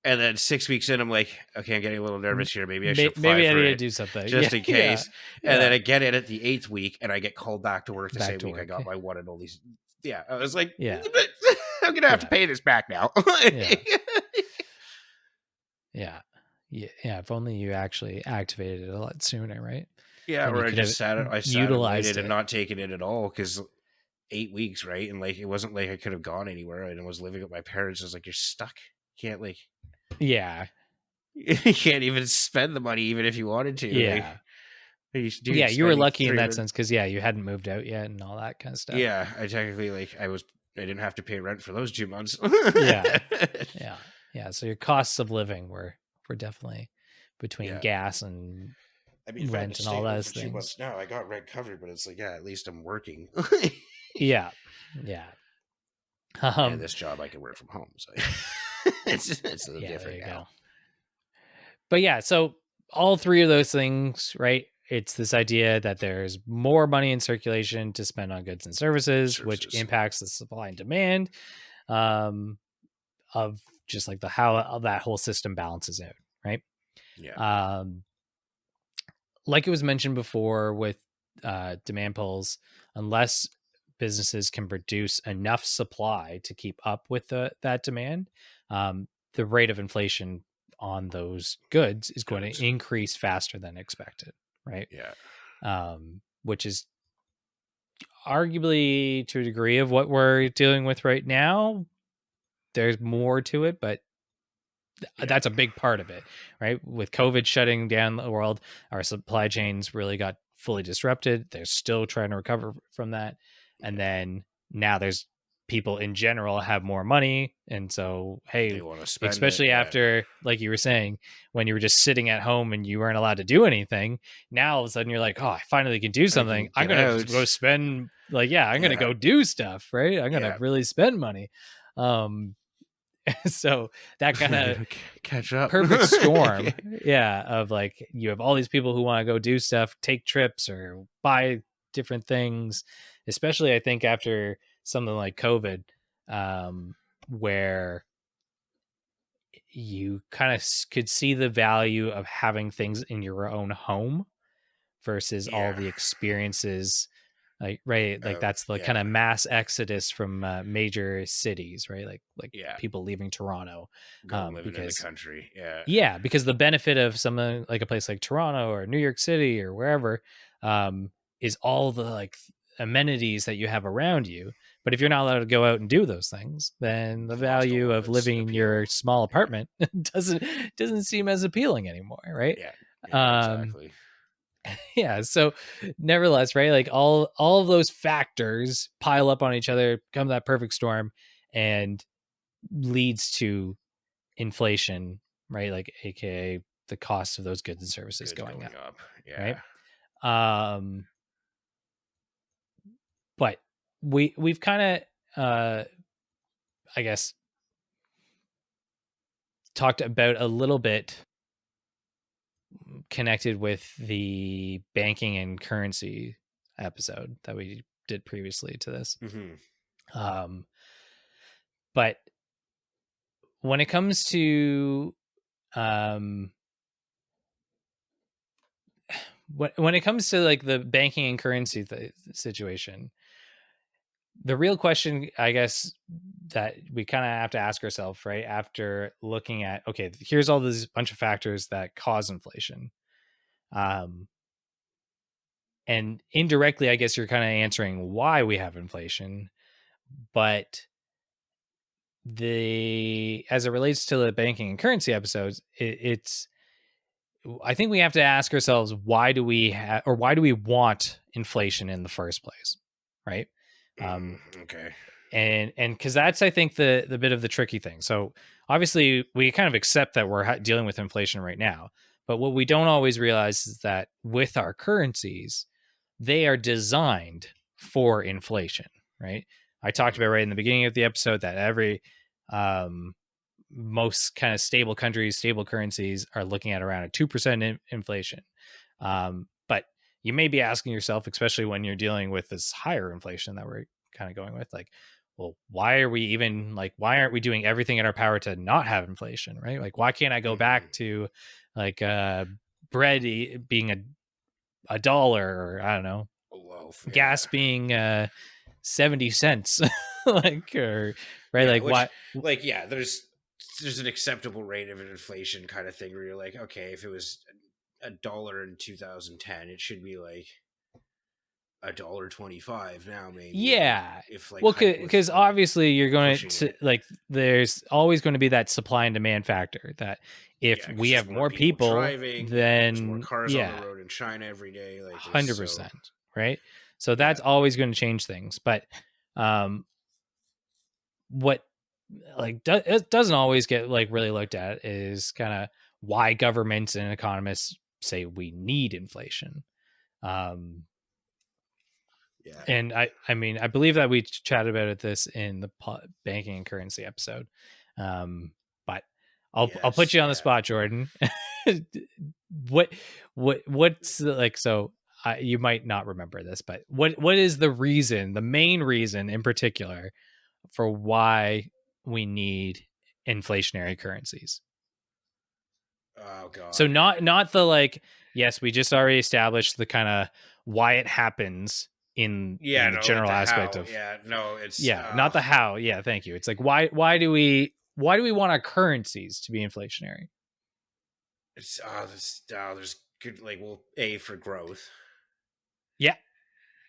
And then 6 weeks in, I'm like, okay, I'm getting a little nervous here. Maybe I should apply
Maybe I
for
need to
it
do something. Yeah,
just in
yeah,
case. And then
yeah.
I get it at the 8th week and I get called back to work the
Back
same
to
week I
work.
got my one and only. Yeah. I was like,
Yeah,
I'm going to have to
yeah,
pay this back now.
yeah, yeah, yeah, yeah. If only you actually activated it a lot sooner, right?
Yeah.
Then
Or
you could have
I sat and
utilized
waited and
it.
not taken it at all because 8 weeks, right? And like, it wasn't like I could have gone anywhere and I was living with my parents. I was like, you're stuck. You can't like,
Yeah,
you can't even spend the money even if you wanted to. Like,
yeah,
you do
yeah. You were
spending
lucky in that
300.
sense because yeah, you hadn't moved out yet and all that kind of stuff.
Yeah, I technically like I didn't have to pay rent for those 2 months.
Yeah, yeah, yeah. So your costs of living were definitely between
Yeah,
gas and
I mean, if I had to
rent and all
stay home
those
for two
things.
months now, I got rent covered, but it's like, yeah, at least I'm working.
Yeah, yeah.
And
Um,
this job, I can work from home, so it's a little
yeah. There
different
you
now.
go. But yeah, so all three of those things, right? It's this idea that there's more money in circulation to spend on goods and services, which
Services,
impacts the supply and demand um, of just like the how that whole system balances out, right?
yeah,
Um, like it was mentioned before with demand pulls, unless businesses can produce enough supply to keep up with that demand, the rate of inflation on those goods is going to
goods,
increase faster than expected, right?
yeah,
Which is arguably to a degree of what we're dealing with right now. There's more to it, but
yeah.
that's a big part of it, right? With COVID shutting down the world, our supply chains really got fully disrupted. They're still trying to recover from that. And then now there's people in general have more money. And so,
They
hey,
want to spend it.
especially
Yeah,
after, like you were saying, when you were just sitting at home and you weren't allowed to do anything, now all of a sudden you're like, oh, I finally can do
I
something.
can
I'm
get
going to go
out.
spend, like, yeah, I'm going to
Yeah,
go do stuff, right? I'm going to
yeah.
really spend money. Um, so that kind
I
of
gotta catch up.
perfect storm, yeah, of like you have all these people who want to go do stuff, take trips or buy different things, especially I think after something like COVID, where you kind of could see the value of having things in your own home versus all
Yeah.
the experiences, like right, like that's the kind
Yeah.
of mass exodus from major cities, right? Like
Yeah.
people leaving Toronto,
Go live in the
because
country. Yeah.
yeah, because the benefit of something like a place like Toronto or New York City or wherever, is all the like amenities that you have around you. But if you're not allowed to go out and do those things, then the
It's lost a
value
lot of
of
its
living in
appeal.
your small
Yeah.
apartment doesn't seem as appealing anymore, right?
Yeah. Yeah.
Um,
Exactly.
Yeah. So nevertheless, right? Like all of those factors pile up on each other, become that perfect storm, and leads to inflation, right? Like aka the cost of those goods and services
Goods
going up,
going up.
right?
Yeah.
Um but we've kind of I guess talked about a little bit connected with the banking and currency episode that we did previously to this.
Mm-hmm.
Um, but when it comes to um, when it comes to like the banking and currency situation, the real question, I guess, that we kind of have to ask ourselves, right, after looking at, okay, here's all this bunch of factors that cause inflation. Um, and indirectly, I guess you're kind of answering why we have inflation, but the as it relates to the banking and currency episodes, it's I think we have to ask ourselves, why do we have, or why do we want inflation in the first place, right? Um,
Okay.
and because that's, I think, the bit of the tricky thing. So obviously we kind of accept that we're dealing with inflation right now, but what we don't always realize is that with our currencies, they are designed for inflation, right? I talked about right in the beginning of the episode that every um, most kind of stable countries, stable currencies are looking at around a 2% inflation. But you may be asking yourself, especially when you're dealing with this higher inflation that we're kind of going with, like, well, why are we even like, why aren't we doing everything in our power to not have inflation, right? Like, why can't I go
Mm-hmm.
back to like bread being a dollar, or I don't know,
A loaf.
gas
Yeah.
being 70 cents, like, or right,
Yeah.
like
Which,
why.
like, yeah, there's an acceptable rate of inflation kind of thing where you're like, okay, if it was a dollar in 2010, it should be like $1.25 now, maybe. Like,
Yeah.
if like
Well,
hike was
because
like
obviously you're going
pushing
to
it.
like, there's always going to be that supply and demand factor that if
Yeah, because
we
there's
have
more
more
people
people,
driving. Yeah, there's more
then
cars on the
yeah,
road in China every day. Like, there's so
100%. Right. So
yeah.
that's always going to change things. But um, what like it doesn't always get like really looked at is kind of why governments and economists say we need inflation. Um,
Yeah.
And I mean, I believe that we chatted about this in the banking and currency episode. But I'll put
Yes.
you on the
Yeah.
spot, Jordan. what what's like? So you might not remember this, but what is the reason, the main reason in particular, for why we need inflationary currencies?
Oh
So
God.
not the like, yes, we just already established the kind of why it happens
Yeah.
in the
No. Like
general
the
aspect
how.
of,
Yeah. No. It's
yeah, not the how. Yeah, thank you. It's like, why do we want our currencies to be inflationary?
it's there's good, like, well, a for growth,
Yeah.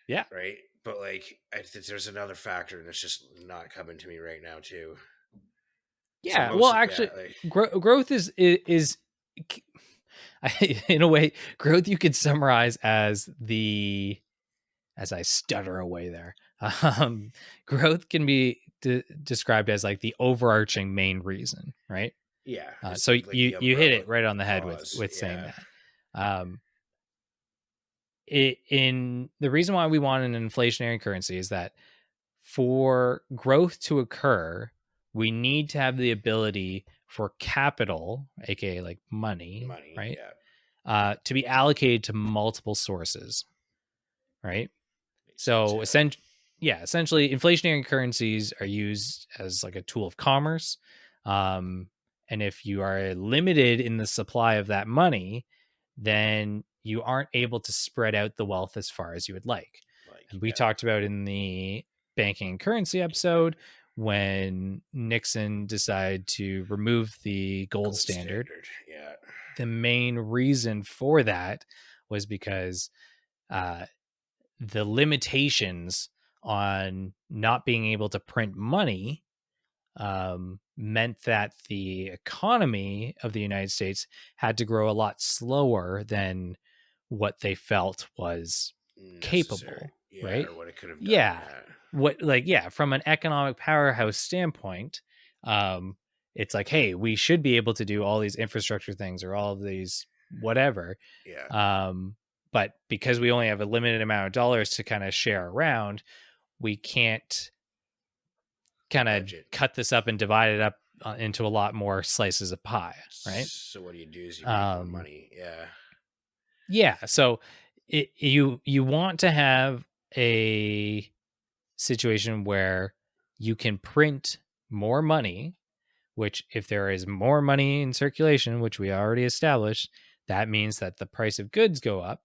Yeah.
right? But like I think there's another factor and it's just not coming to me right now too. So
Yeah.
most
Well,
of yeah,
actually,
like
growth is in a way, growth you could summarize as the, as I stutter away there. Um, Growth can be described as like the overarching main reason, right?
yeah, it's
So
like the
you hit
umbrella
it right on the head
cause.
with saying
Yeah.
that. Um, in the reason why we want an inflationary currency is that for growth to occur, we need to have the ability for capital, aka like money,
Money.
right,
Yeah.
to be allocated to multiple sources, right?
Makes sense.
So
Yeah.
essentially, inflationary currencies are used as like a tool of commerce. Um, and if you are limited in the supply of that money, then you aren't able to spread out the wealth as far as you would like.
Like,
And we
yeah.
talked about in the banking and currency episode when Nixon decided to remove the gold
Gold
standard.
standard. Yeah.
The main reason for that was because uh, the limitations on not being able to print money meant that the economy of the United States had to grow a lot slower than what they felt was
necessary.
capable,
Yeah,
right?
or what it could have done.
Yeah.
Yeah.
From an economic powerhouse standpoint, it's like, hey, we should be able to do all these infrastructure things or all of these whatever.
Yeah.
But because we only have a limited amount of dollars to kind of share around, we can't kind of
Budget.
cut this up and divide it up into a lot more slices of pie, right?
So what do you do is you make more
Um,
money. Yeah.
yeah. So you want to have a situation where you can print more money, which if there is more money in circulation, which we already established, that means that the price of goods go up.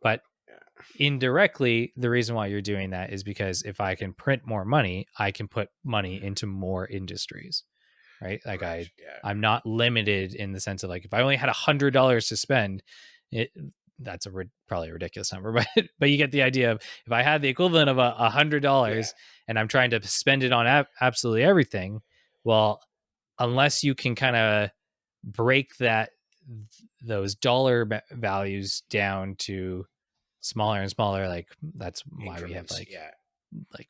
But
Yeah.
indirectly, the reason why you're doing that is because if I can print more money, I can put money into more industries, right? Like
Correct. Yeah.
I'm not limited in the sense of like if I only had $100 to spend, it that's probably a ridiculous number, but you get the idea of if I had the equivalent of
Yeah.
$100 and I'm trying to spend it on absolutely everything, well, unless you can kind of break those dollar values down to smaller and smaller, like that's why we have
Increments. Yeah.
like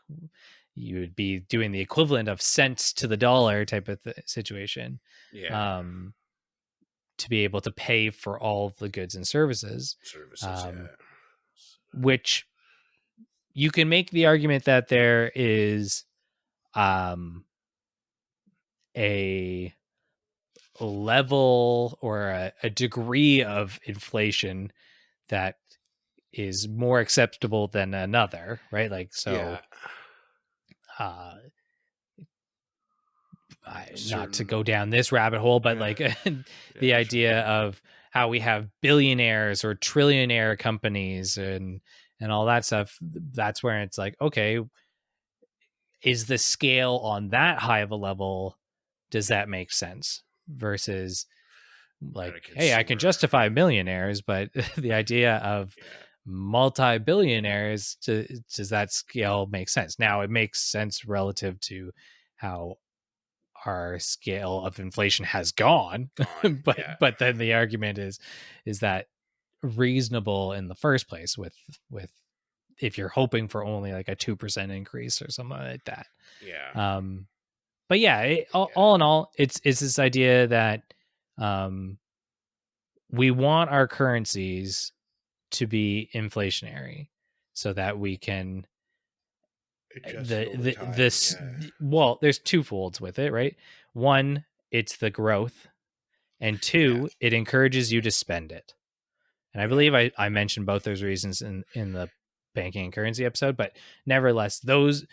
you would be doing the equivalent of cents to the dollar type of situation,
Yeah.
um, to be able to pay for all of the goods and services,
Services.
um,
Yeah.
which you can make the argument that there is um, a level or a degree of inflation that is more acceptable than another, right? Like,
Yeah.
so uh, not to
Certain.
go down this rabbit hole, but
Yeah.
like the
Yeah. Sure.
idea of how we have billionaires or trillionaire companies and all that stuff. That's where it's like, okay, is the scale on that high of a level? Does that make sense? Versus
At
like,
a
hey, I can
consumer.
justify millionaires, but the idea of
Yeah.
multi-billionaires, does that scale make sense? Now it makes sense relative to how our scale of inflation has gone,
Gone.
but
Yeah.
then the argument is that reasonable in the first place with if you're hoping for only like a 2% increase or something like that.
Yeah.
um but yeah,
Yeah.
all in all, it's this idea that um we want our currencies to be inflationary so that we can
Adjusted over time.
this
Yeah.
well, there's two folds with it, right? One, it's the growth, and
Yeah.
two, it encourages you to spend it. And I
Yeah.
believe I mentioned both those reasons in the banking and currency episode, but nevertheless, those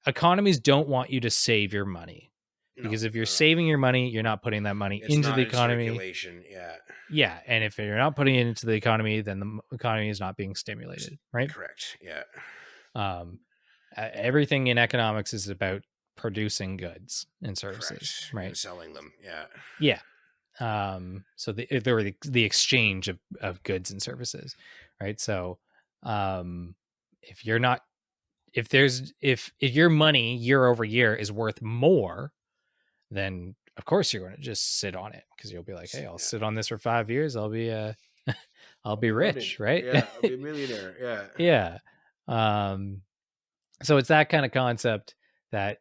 economies don't want you to save your money,
No.
because if you're
No. No.
saving your money, you're not putting that money
It's
into the
not in
economy.
circulation. Yeah.
Yeah, and if you're not putting it into the economy, then the economy is not being stimulated, right?
Correct. Yeah.
Um, everything in economics is about producing goods and services,
Correct.
right?
And selling them. Yeah.
Yeah. So there were the exchange of goods and services, right? So um, if you're not if your money year over year is worth more, then of course you're going to just sit on it because you'll be like, hey, I'll
Yeah.
sit on this for 5 years. I'll be I'll
I'll
be
be loaded.
rich, right?
Yeah. I'll be a millionaire. Yeah.
Yeah. Um, so it's that kind of concept that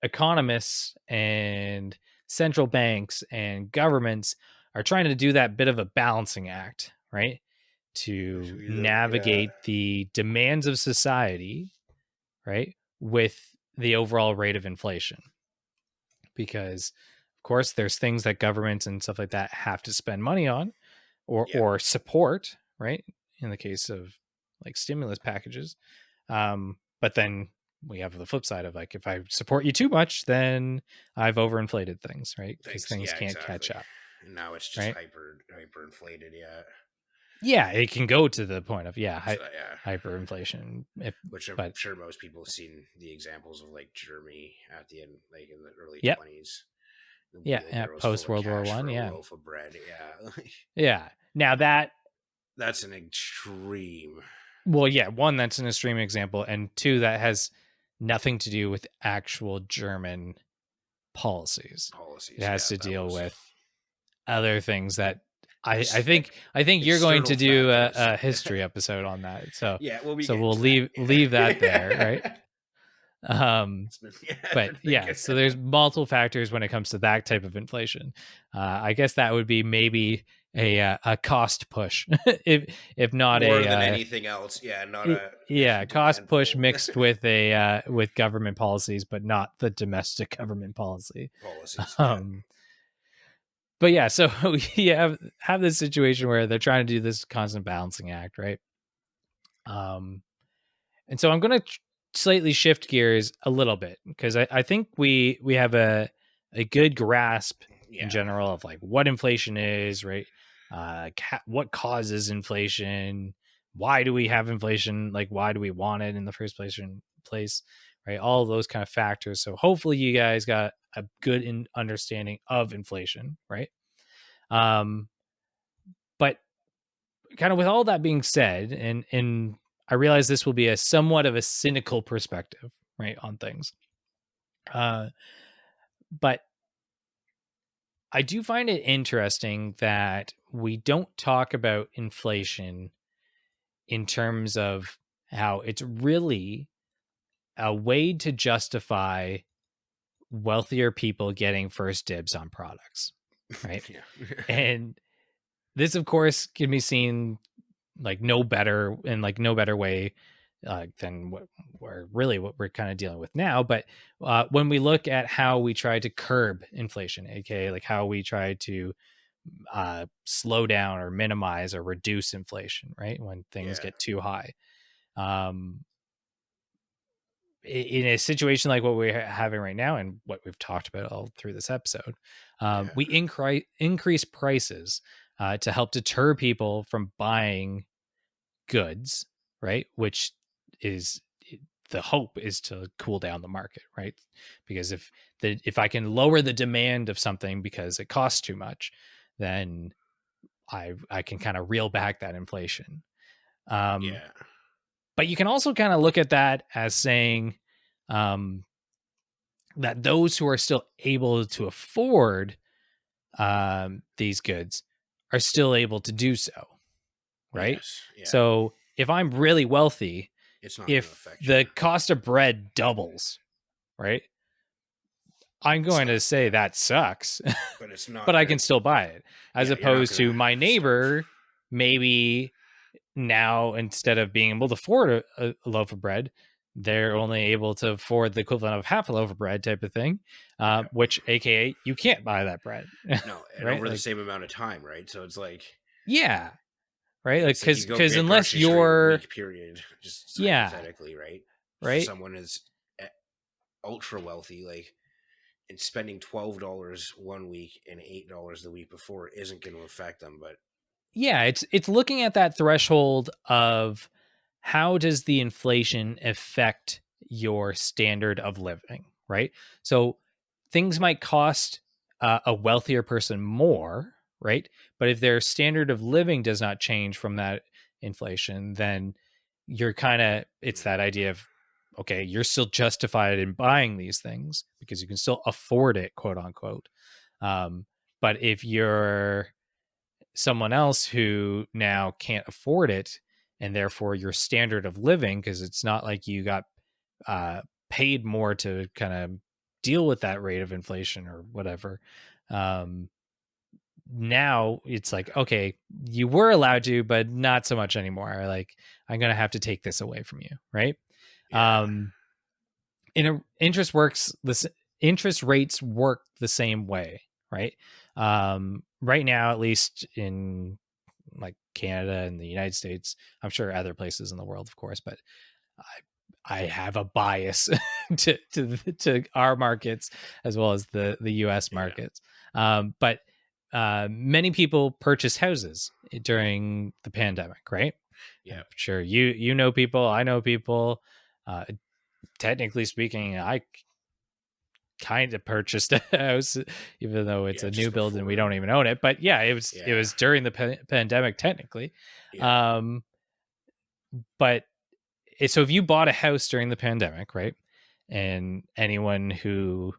economists and central banks and governments are trying to do that bit of a balancing act, right? To
Yeah.
navigate the demands of society, right, with the overall rate of inflation. Because, of course, there's things that governments and stuff like that have to spend money on
Yeah.
or support, right? In the case of like stimulus packages. But then we have the flip side of like, if I support you too much, then I've overinflated things, right? Because
Thanks.
things
Yeah.
can't catch
Exactly.
up,
And now it's just
right?
hyper inflated. Yeah.
Yeah, it can go to the point of
So yeah.
hyperinflation.
Which I'm
But
sure most people have seen the examples of, like Germany at the end, like in the early
yep,
20s. The
yeah,
wheelbarrows full
post
of
World War
cash
One,
for a
yeah,
loaf of bread. Yeah.
yeah. Now that,
That's an extreme
well, yeah, one, that's an extreme example, and two, that has nothing to do with actual German policies. It
policies.
has
Yeah.
to
That
deal
was.
with other things that I think you're going to
external
do
factors.
a history episode on that. So
Yeah, we'll be
so
getting
we'll
to that.
leave that there, right?
Yeah.
Um,
It's
but
been a
yeah,
good.
so there's multiple factors when it comes to that type of inflation. I guess that would be maybe a cost push, if not
More than
a
anything else. Yeah, not a
yeah, cost
demand
push
pull
mixed with a with government policies, but not the domestic government policy.
policies. Yeah.
Um, but yeah, so you have this situation where they're trying to do this constant balancing act, right? Um, and so I'm going to slightly shift gears a little bit because I think we have a good grasp in
Yeah.
general of like what inflation is, right? What causes inflation? Why do we have inflation? Like, why do we want it in the first place? Right? All of those kind of factors. So hopefully you guys got a good understanding of inflation, right? Um, but kind of with all that being said, and I realize this will be a somewhat of a cynical perspective, right, on things. Uh, but I do find it interesting that we don't talk about inflation in terms of how it's really a way to justify wealthier people getting first dibs on products, right?
Yeah.
And this, of course, can be seen like no better way than what we're kind of dealing with now. But when we look at how we try to curb inflation, aka like how we try to slow down or minimize or reduce inflation, right? When things
Yeah.
get too high. Um, in a situation like what we're having right now and what we've talked about all through this episode,
Yeah.
we increase prices to help deter people from buying goods, right? Which is the hope is to cool down the market, right? Because if I can lower the demand of something because it costs too much, then I can kind of reel back that inflation. Um,
Yeah.
but you can also kind of look at that as saying um, that those who are still able to afford these goods are still able to do so, right?
Yes. Yeah.
So if I'm really wealthy,
It's not going to
if
affect you.
the cost of bread doubles, right? I'm
It's
going
not.
to say
Yeah.
that sucks,
But it's not
but I
going
can
to.
still buy it. As
Yeah. You're not
opposed
going
to
to
my
starve.
neighbor, maybe now instead of being able to afford a loaf of bread, they're only able to afford the equivalent of half a loaf of bread type of thing,
Yeah.
which AKA you can't buy that bread,
No. And
right?
over the
Like,
same amount of time, right? So it's like.
yeah, right.
Yeah,
Like,
it's like you go
because
get
unless
groceries for your
you're,
week period, just
yeah,
hypothetically, right? For
right.
someone who's ultra wealthy, like, and spending $12 one week and $8 the week before isn't going to affect them. But
Yeah, it's looking at that threshold of how does the inflation affect your standard of living, right? So things might cost a wealthier person more, right? But if their standard of living does not change from that inflation, then you're kind of, it's that idea of, okay, you're still justified in buying these things because you can still afford it, quote unquote. Um, but if you're someone else who now can't afford it, and therefore your standard of living, because it's not like you got uh, paid more to kind of deal with that rate of inflation or whatever. Um, Now it's like, okay, you were allowed to, but not so much anymore. Like, I'm gonna have to take this away from you, right?
yeah,
Um, interest works this interest rates work the same way, right? Right now, at least in like Canada and the United States, I'm sure other places in the world, of course, but I have a bias to our markets as well as the U.S.
yeah,
markets. But many people purchase houses during the pandemic, right?
yeah,
I'm sure you know people, I know people. Uh, Technically speaking, I kind of purchased a house, even though it's
yeah.
a new
Just
build and we
before,
don't even own it. But yeah, it
yeah,
was during the pandemic technically.
yeah,
Um, but so if you bought a house during the pandemic, right? And anyone who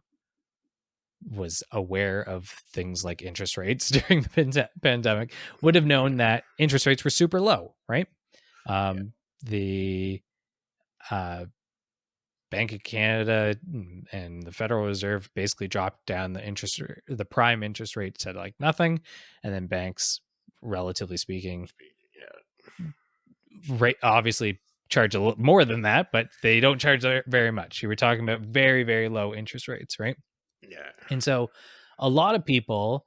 was aware of things like interest rates during the pandemic would have known that interest rates were super low, right? The uh, Bank of Canada and the Federal Reserve basically dropped down the prime interest rate to like nothing, and then banks, relatively speaking, rate obviously charge a little more than that, but they don't charge very much. You were talking about very, very low interest rates, right?
Yeah.
And so a lot of people,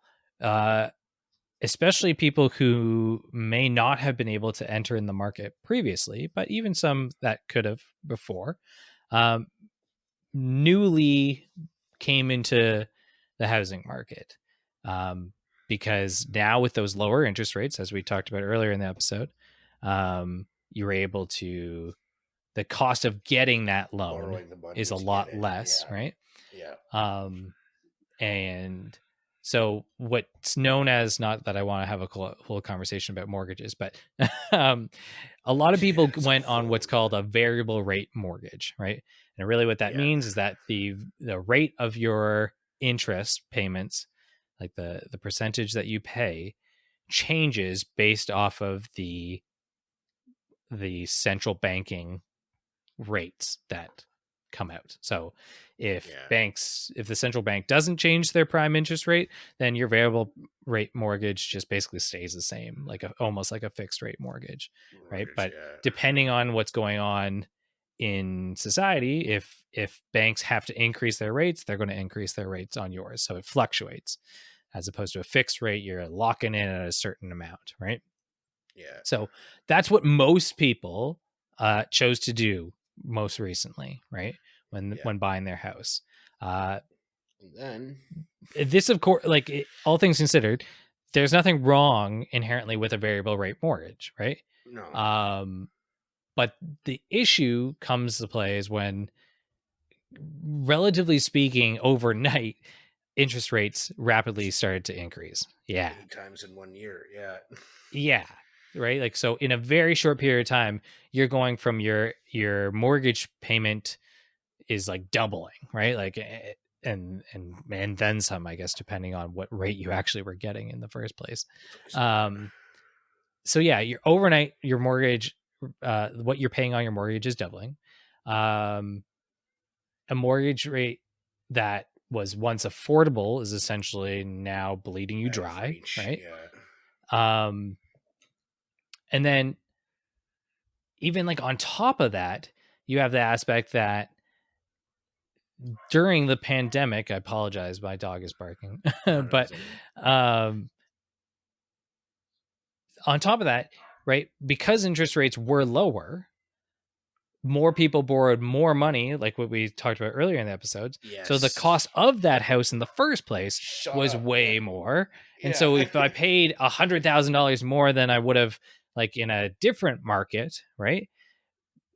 especially people who may not have been able to enter in the market previously, but even some that could have before, um, newly came into the housing market. Because now with those lower interest rates, as we talked about earlier in the episode, you were able to, the cost of getting that loan
Borrowing the money
is a
to get
lot
it.
less,
Yeah.
right?
Yeah.
And so what's known as, not that I want to have a whole conversation about mortgages, but a lot of people went on what's called a variable rate mortgage, right? And really what that means is that the rate of your interest payments, like the percentage that you pay, changes based off of the central banking rates that come out. So if the central bank doesn't change their prime interest rate, then your variable rate mortgage just basically stays the same, like almost like a fixed rate mortgage, right? But depending on what's going on in society, if banks have to increase their rates, they're going to increase their rates on yours. So it fluctuates, as opposed to a fixed rate, you're locking in at a certain amount, right?
Yeah.
So that's what most people chose to do most recently, right? When buying their house.
Then
This, of course, like all things considered, there's nothing wrong inherently with a variable rate mortgage, right?
No.
But the issue comes to play is when, relatively speaking, overnight, interest rates rapidly started to increase. Yeah.
8 times in 1 year. Yeah.
Yeah. Right. Like, so in a very short period of time, you're going from your mortgage payment is like doubling, right? Like, and then some, I guess, depending on what rate you actually were getting in the first place. So yeah, your mortgage, what you're paying on your mortgage is doubling. A mortgage rate that was once affordable is essentially now bleeding you dry, right?
Yeah.
And then even like on top of that, you have the aspect that during the pandemic, I apologize, my dog is barking, but on top of that, right, because interest rates were lower, more people borrowed more money, like what we talked about earlier in the episodes.
Yes.
So the cost of that house in the first place was way more. And so if I paid $100,000 more than I would have like in a different market, right,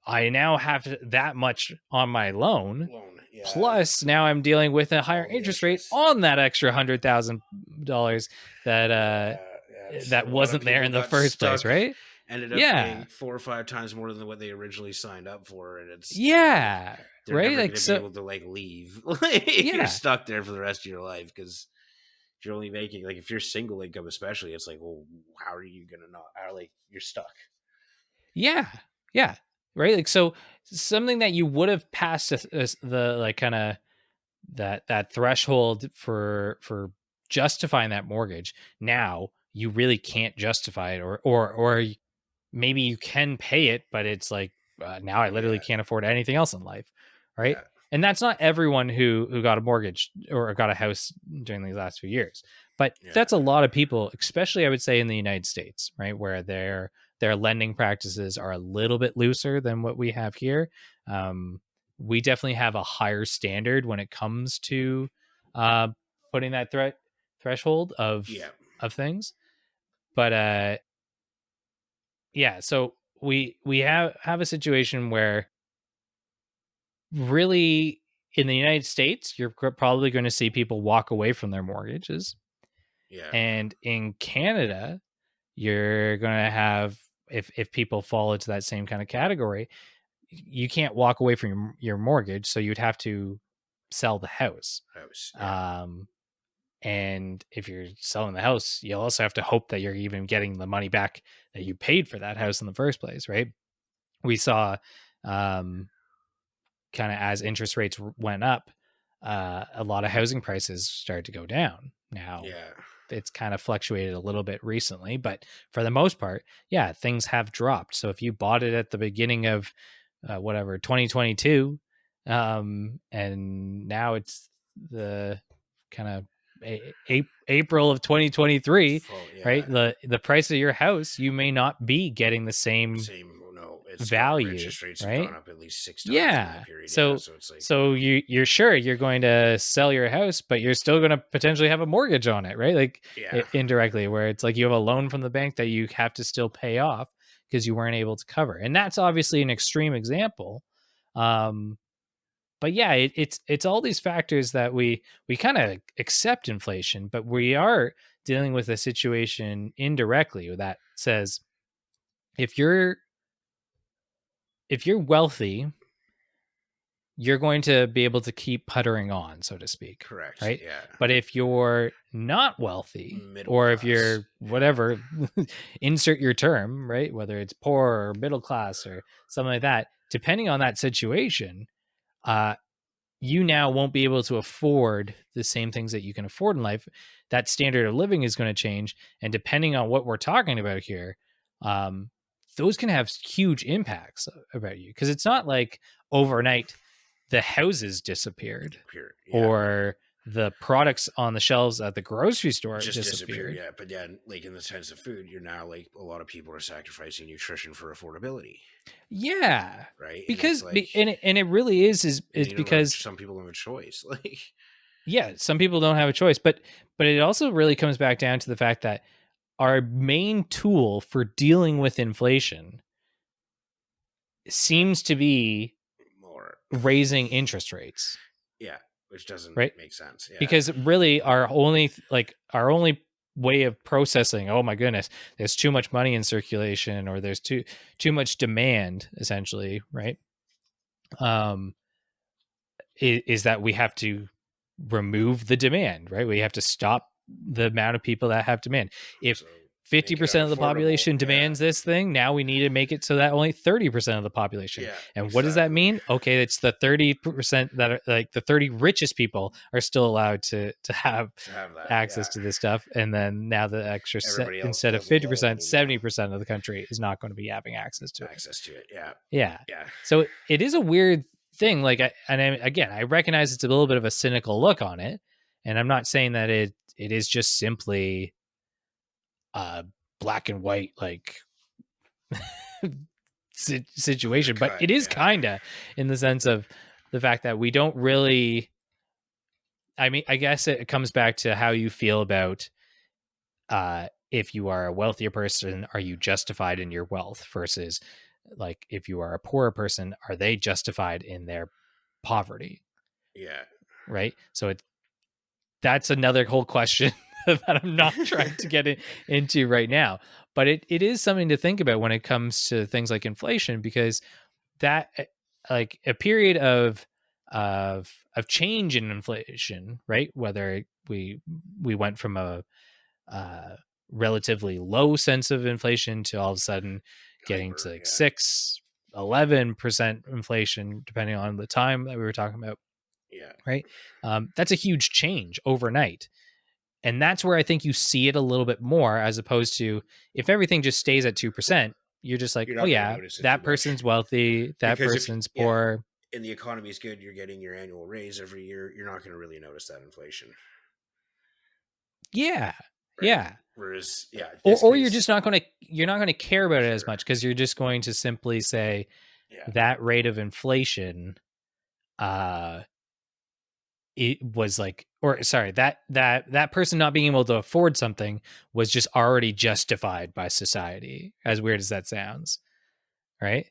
I now have that much on my loan. Plus, now I'm dealing with a higher interest rate on that extra $100,000 that wasn't there in the first place, right?
Ended up paying 4 or 5 times more than what they originally signed up for, and it's
they're
never going to be able to like leave. You're stuck there for the rest of your life because you're only making, like, if you're single income, especially, it's like, well, how are you going to not? Like, you're stuck.
Yeah, right. Like, so something that you would have passed the like kind of that threshold for justifying that mortgage, now you really can't justify it, or maybe you can pay it, but it's like, now I literally can't afford anything else in life, right? And that's not everyone who got a mortgage or got a house during these last few years, but that's a lot of people, especially I would say in the United States, right, where their lending practices are a little bit looser than what we have here. We definitely have a higher standard when it comes to putting that threshold of things, but yeah, so we have a situation where, really, in the United States, you're probably going to see people walk away from their mortgages. And in Canada, you're going to have, if people fall into that same kind of category, you can't walk away from your mortgage, so you'd have to sell the house.
House. Yeah.
And if you're selling the house, you also have to hope that you're even getting the money back that you paid for that house in the first place, right? We saw, kind of as interest rates went up, a lot of housing prices started to go down. Now,
Yeah.
it's kind of fluctuated a little bit recently, but for the most part, yeah, things have dropped. So if you bought it at the beginning of whatever 2022, and now it's the kind of April of 2023,
Yeah.
right? The price of your house, you may not be getting the same
Same. No, it's gone.
value,
Interest rates have gone
right?
up at least 6 times in that
Yeah.
period. Yeah.
So
So it's like,
so you're sure you're going to sell your house, but you're still going to potentially have a mortgage on it, right? Like
yeah.
indirectly, where it's like you have a loan from the bank that you have to still pay off because you weren't able to cover. And that's obviously an extreme example. Um, but yeah, it's all these factors that we kind of accept inflation, but we are dealing with a situation indirectly that says if you're wealthy, you're going to be able to keep puttering on, so to speak,
Correct.
right?
Yeah.
But if you're not wealthy,
Middle
or if
class.
you're whatever, insert your term, right? Whether it's poor or middle class or something like that, depending on that situation, uh, you now won't be able to afford the same things that you can afford in life. That standard of living is going to change. And depending on what we're talking about here, um, those can have huge impacts about you. Because it's not like overnight the houses disappeared
Here. Yeah.
or the products on the shelves at the grocery store
Just disappear.
disappeared.
Yeah. But then, like in the sense of food, you're now like a lot of people are sacrificing nutrition for affordability.
Yeah.
Right. And it's
Because
like,
and it really is
and
it's
you don't have,
because
some people don't have a choice. Like,
yeah, some people don't have a choice, but it also really comes back down to the fact that our main tool for dealing with inflation seems to be
more.
raising interest rates,
Yeah. Which doesn't
right?
make sense. Yeah.
Because really our only way of processing, oh my goodness, there's too much money in circulation or there's too much demand essentially, right? Um is that we have to remove the demand, right? We have to stop the amount of people that have demand. If
So make it
50% of the
unaffordable.
population
Yeah.
demands this thing, now we need to make it so that only 30% of the population.
Yeah.
And what does that
Exactly.
mean? Okay, it's the 30% that are like the 30 richest people are still allowed to have
To have that.
access
Yeah.
to this stuff. And then now the extra
Everybody else
instead of
down below
50%,
will now
70% of the country is not going to be having access to it.
access to it. Yeah.
Yeah.
Yeah.
So it is a weird thing. Like, again, I recognize it's a little bit of a cynical look on it, and I'm not saying that it is just simply black and white like situation,
Clear
but
cut.
it is
Yeah.
kind of in the sense of the fact that we don't really. I mean, I guess it comes back to how you feel about if you are a wealthier person, are you justified in your wealth versus like if you are a poorer person, are they justified in their poverty?
Yeah.
Right. So that's another whole question that I'm not trying to get into right now. But it is something to think about when it comes to things like inflation, because that like a period of change in inflation, right? Whether we went from a uh, relatively low sense of inflation to all of a sudden getting to
Hyper.
like
Yeah.
6-11% inflation, depending on the time that we were talking about,
Yeah.
right? That's a huge change overnight. And that's where I think you see it a little bit more, as opposed to if everything just stays at 2%, you're just like,
You're
oh
not going to
yeah,
notice it too
that
much
person's wealthy, that
because if
person's
yeah,
poor.
and the economy is good, you're getting your annual raise every year. You're not going to really notice that inflation,
Yeah.
right?
Yeah.
Whereas, yeah, this
Or
case,
you're not going to care about it as
sure,
much because you're just going to simply say
yeah,
that rate of inflation uh it was like, or sorry, that person not being able to afford something was just already justified by society, as weird as that sounds, right?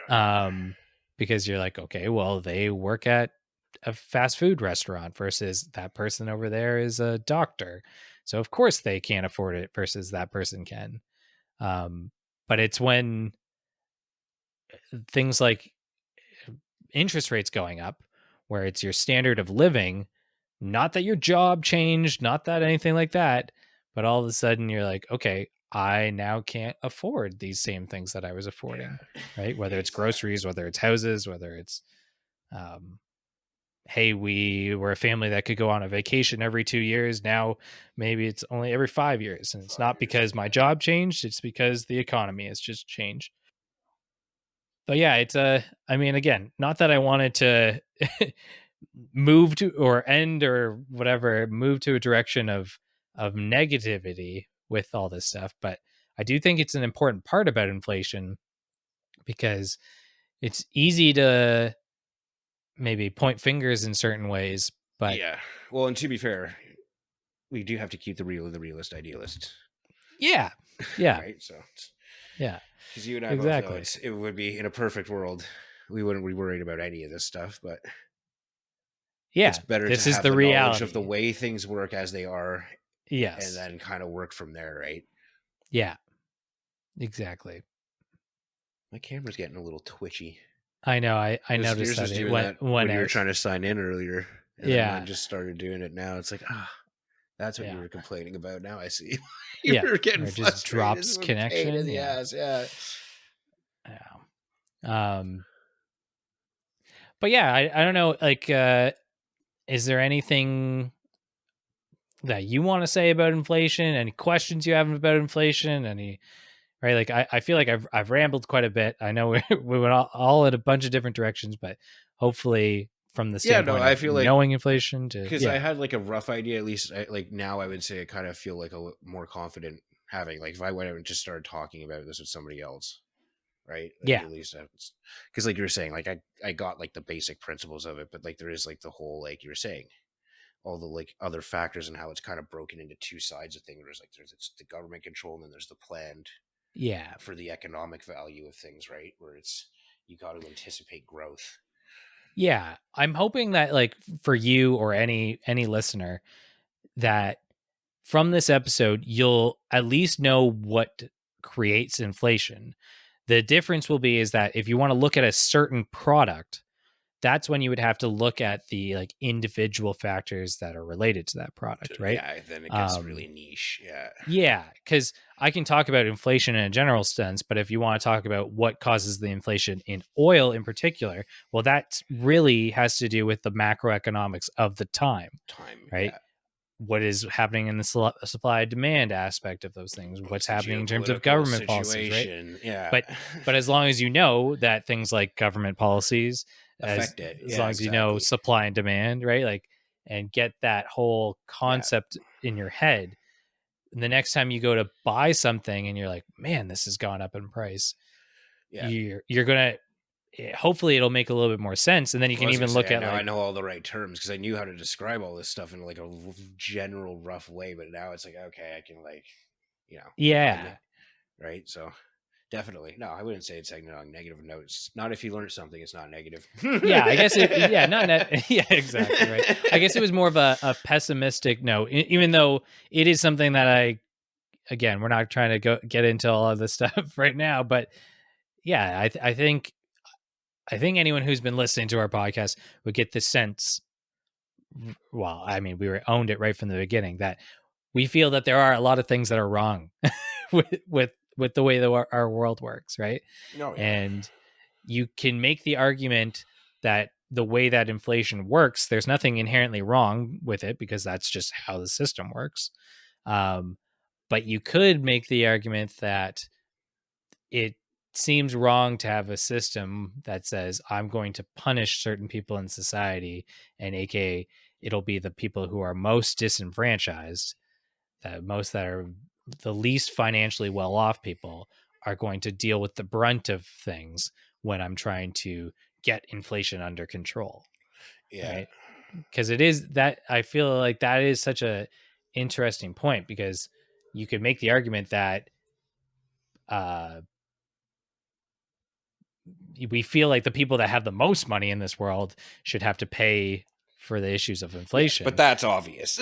um because you're like, okay, well, they work at a fast food restaurant versus that person over there is a doctor, so of course they can't afford it versus that person can. But it's when things like interest rates going up, where it's your standard of living, not that your job changed, not that anything like that, but all of a sudden you're like, okay, I now can't afford these same things that I was affording, right? Whether it's
Exactly.
groceries, whether it's houses, whether it's, um, hey, we were a family that could go on a vacation every 2 years. Now maybe it's only every 5 years. And it's
5
not
years.
because my job changed, it's because the economy has just changed. But yeah, it's I mean, again, not that I wanted to move to or end or whatever, move to a direction of negativity with all this stuff, but I do think it's an important part about inflation because it's easy to maybe point fingers in certain ways, but
Yeah. Well, and to be fair, we do have to keep the realist idealist.
yeah, yeah,
Right. So,
yeah,
because you and I both know
exactly.
it would be in a perfect world, we wouldn't be worried about any of this stuff, but it's
Yeah,
better to
this is
have
the
the knowledge of the
reality.
way things work as they are and
Yes.
then kind of work from there, right?
Yeah, exactly.
My camera's getting a little twitchy.
I know. I noticed
Yours
that
was
it
doing that
went
when you were
out.
trying to sign in earlier, and then mine
Yeah.
just started doing it now. It's like, that's what you
Yeah.
were complaining about. Now I see. You
Yeah.
were getting
Or it just
frustrated. This is
drops
a pain in
connection.
the
Yeah.
ass. Yeah.
Yeah. But yeah, I don't know, like is there anything that you want to say about inflation? Any questions you have about inflation? Any right? Like I feel like I've rambled quite a bit. I know we went all in a bunch of different directions, but hopefully from the
Yeah. No,
standpoint
I
of
feel like
knowing inflation to
because I
yeah.
had like a rough idea, at least like now I would say I kind of feel like more confident having like if I went out and just started talking about this with somebody else, right? Like
Yeah.
at least because like you were saying, like I got like the basic principles of it, but like there is like the whole like you were saying all the like other factors and how it's kind of broken into two sides of things. There's it's the government control and then there's the planned
Yeah.
for the economic value of things, right? Where it's you got to anticipate growth.
Yeah. I'm hoping that like for you or any listener that from this episode you'll at least know what creates inflation. The difference will be is that if you want to look at a certain product, that's when you would have to look at the like individual factors that are related to that product, right?
Yeah, then it gets
Um
really niche. Yeah,
yeah, cuz I can talk about inflation in a general sense, but if you want to talk about what causes the inflation in oil in particular, well that really has to do with the macroeconomics of the time,
time.
right?
Yeah,
What is happening in the supply demand aspect of those things, what's
what's the
happening in terms of
geopolitical
government policies, right?
situation? Yeah,
but but as long as you know that things like government policies, as
affect it.
as
Yeah,
long as you know
exactly.
supply and demand, right? Like, and get that whole
Yeah,
concept in your head, the next time you go to buy something and you're like, man, this has gone up in price,
yeah.
you're gonna hopefully it'll make a little bit more sense, and then you
Well, I
can
was gonna
even
say
look
I
at
now I
like
know all the right terms because I knew how to describe all this stuff in like a general rough way, but now it's like okay, I can like and
yeah.
right. So definitely no, I wouldn't say it's like on negative notes. Not if you learn something, it's not negative.
Yeah, I guess it. Yeah, not net. Yeah, exactly right. I guess it was more of a pessimistic note, even though it is something that I. Again, we're not trying to get into all of this stuff right now, but yeah, I think anyone who's been listening to our podcast would get the sense. Well, I mean, we were owned it right from the beginning that we feel that there are a lot of things that are wrong with the way that our world works, right?
Oh yeah,
And you can make the argument that the way that inflation works, there's nothing inherently wrong with it because that's just how the system works. Um, but you could make the argument that it seems wrong to have a system that says I'm going to punish certain people in society, and aka it'll be the people who are most disenfranchised, that are the least financially well off people are going to deal with the brunt of things when I'm trying to get inflation under control,
yeah,
right? Because it is that I feel like that is such a interesting point because you could make the argument that uh, we feel like the people that have the most money in this world should have to pay for the issues of
yes, but
inflation.
that's obvious.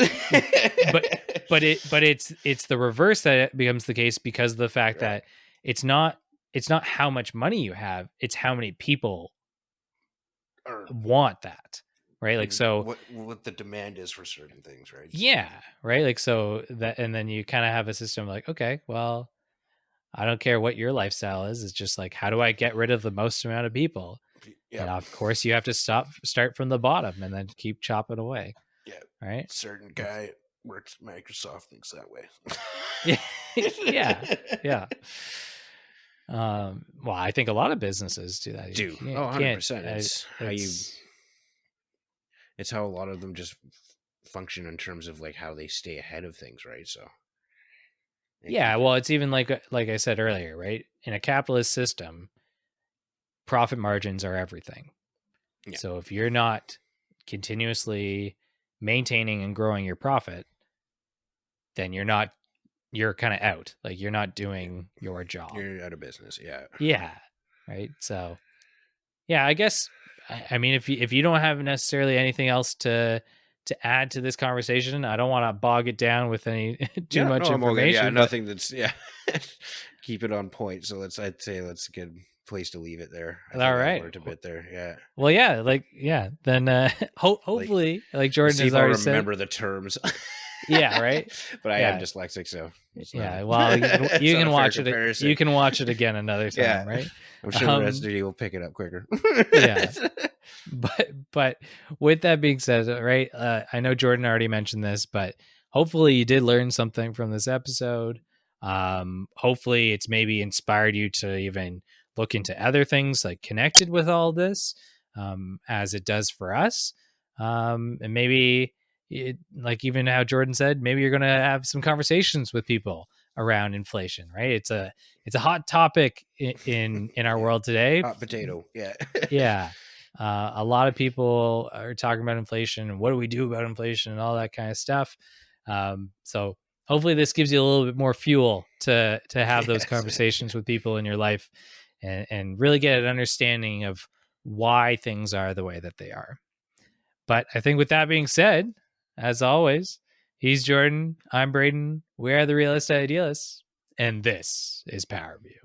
but it's the reverse that it becomes the case because of the fact
Right.
that it's not it's not how much money you have, it's how many people
Or
want that. right? Like,
and
so
what the demand is for certain things, right? So
yeah, right. Like, so that, and then you kind of have a system like, okay, well, I don't care what your lifestyle is. It's just like, how do I get rid of the most amount of people?
yeah,
And of course, you have to start from the bottom, and then keep chopping away,
yeah,
right?
certain guy works at Microsoft thinks that way.
Yeah, yeah, yeah. Well, I think a lot of businesses do that. You
Do
can't,
100%. It's how you.
it's
It's how a lot of them just function in terms of like how they stay ahead of things, right? So they
yeah.
keep it.
Well, it's even like I said earlier, right? In a capitalist system, profit margins are everything.
Yeah,
So if you're not continuously maintaining and growing your profit, then you're kind of out. Like, you're not doing your job.
you're out of business. Yeah,
Yeah. Right. So yeah, I guess I mean, if you don't have necessarily anything else to add to this conversation, I don't want to bog it down with any too
yeah.
much
No, I'm all good. Yeah,
information, but
nothing that's yeah. Keep it on point. So I'd say that's a good place to leave it there. I
all
think I
right.
learned a bit there. Yeah,
Well, yeah, like yeah, then
like
hopefully, like
let's
Jordan
see
has
if I'll
already said,
remember the terms.
yeah, right?
But I am
Yeah.
dyslexic, so it's not
Yeah,
a
well,
it's
you
not a
can
fair
watch it
comparison.
you can watch it again another
Yeah,
time, right?
I'm sure the rest
Um
of you will pick it up quicker.
yeah. But with that being said, right, I know Jordan already mentioned this, but hopefully you did learn something from this episode. Hopefully it's maybe inspired you to even look into other things like connected with all this, as it does for us. And maybe like even how Jordan said, maybe you're going to have some conversations with people around inflation, right? It's a hot topic in our
Yeah,
world today.
hot potato. Yeah.
Yeah. A lot of people are talking about inflation and what do we do about inflation and all that kind of stuff. So hopefully this gives you a little bit more fuel to have those
Yes.
conversations with people in your life, and really get an understanding of why things are the way that they are. But I think with that being said, as always, he's Jordan, I'm Braden, we are the Realist Idealists, and this is Powerview.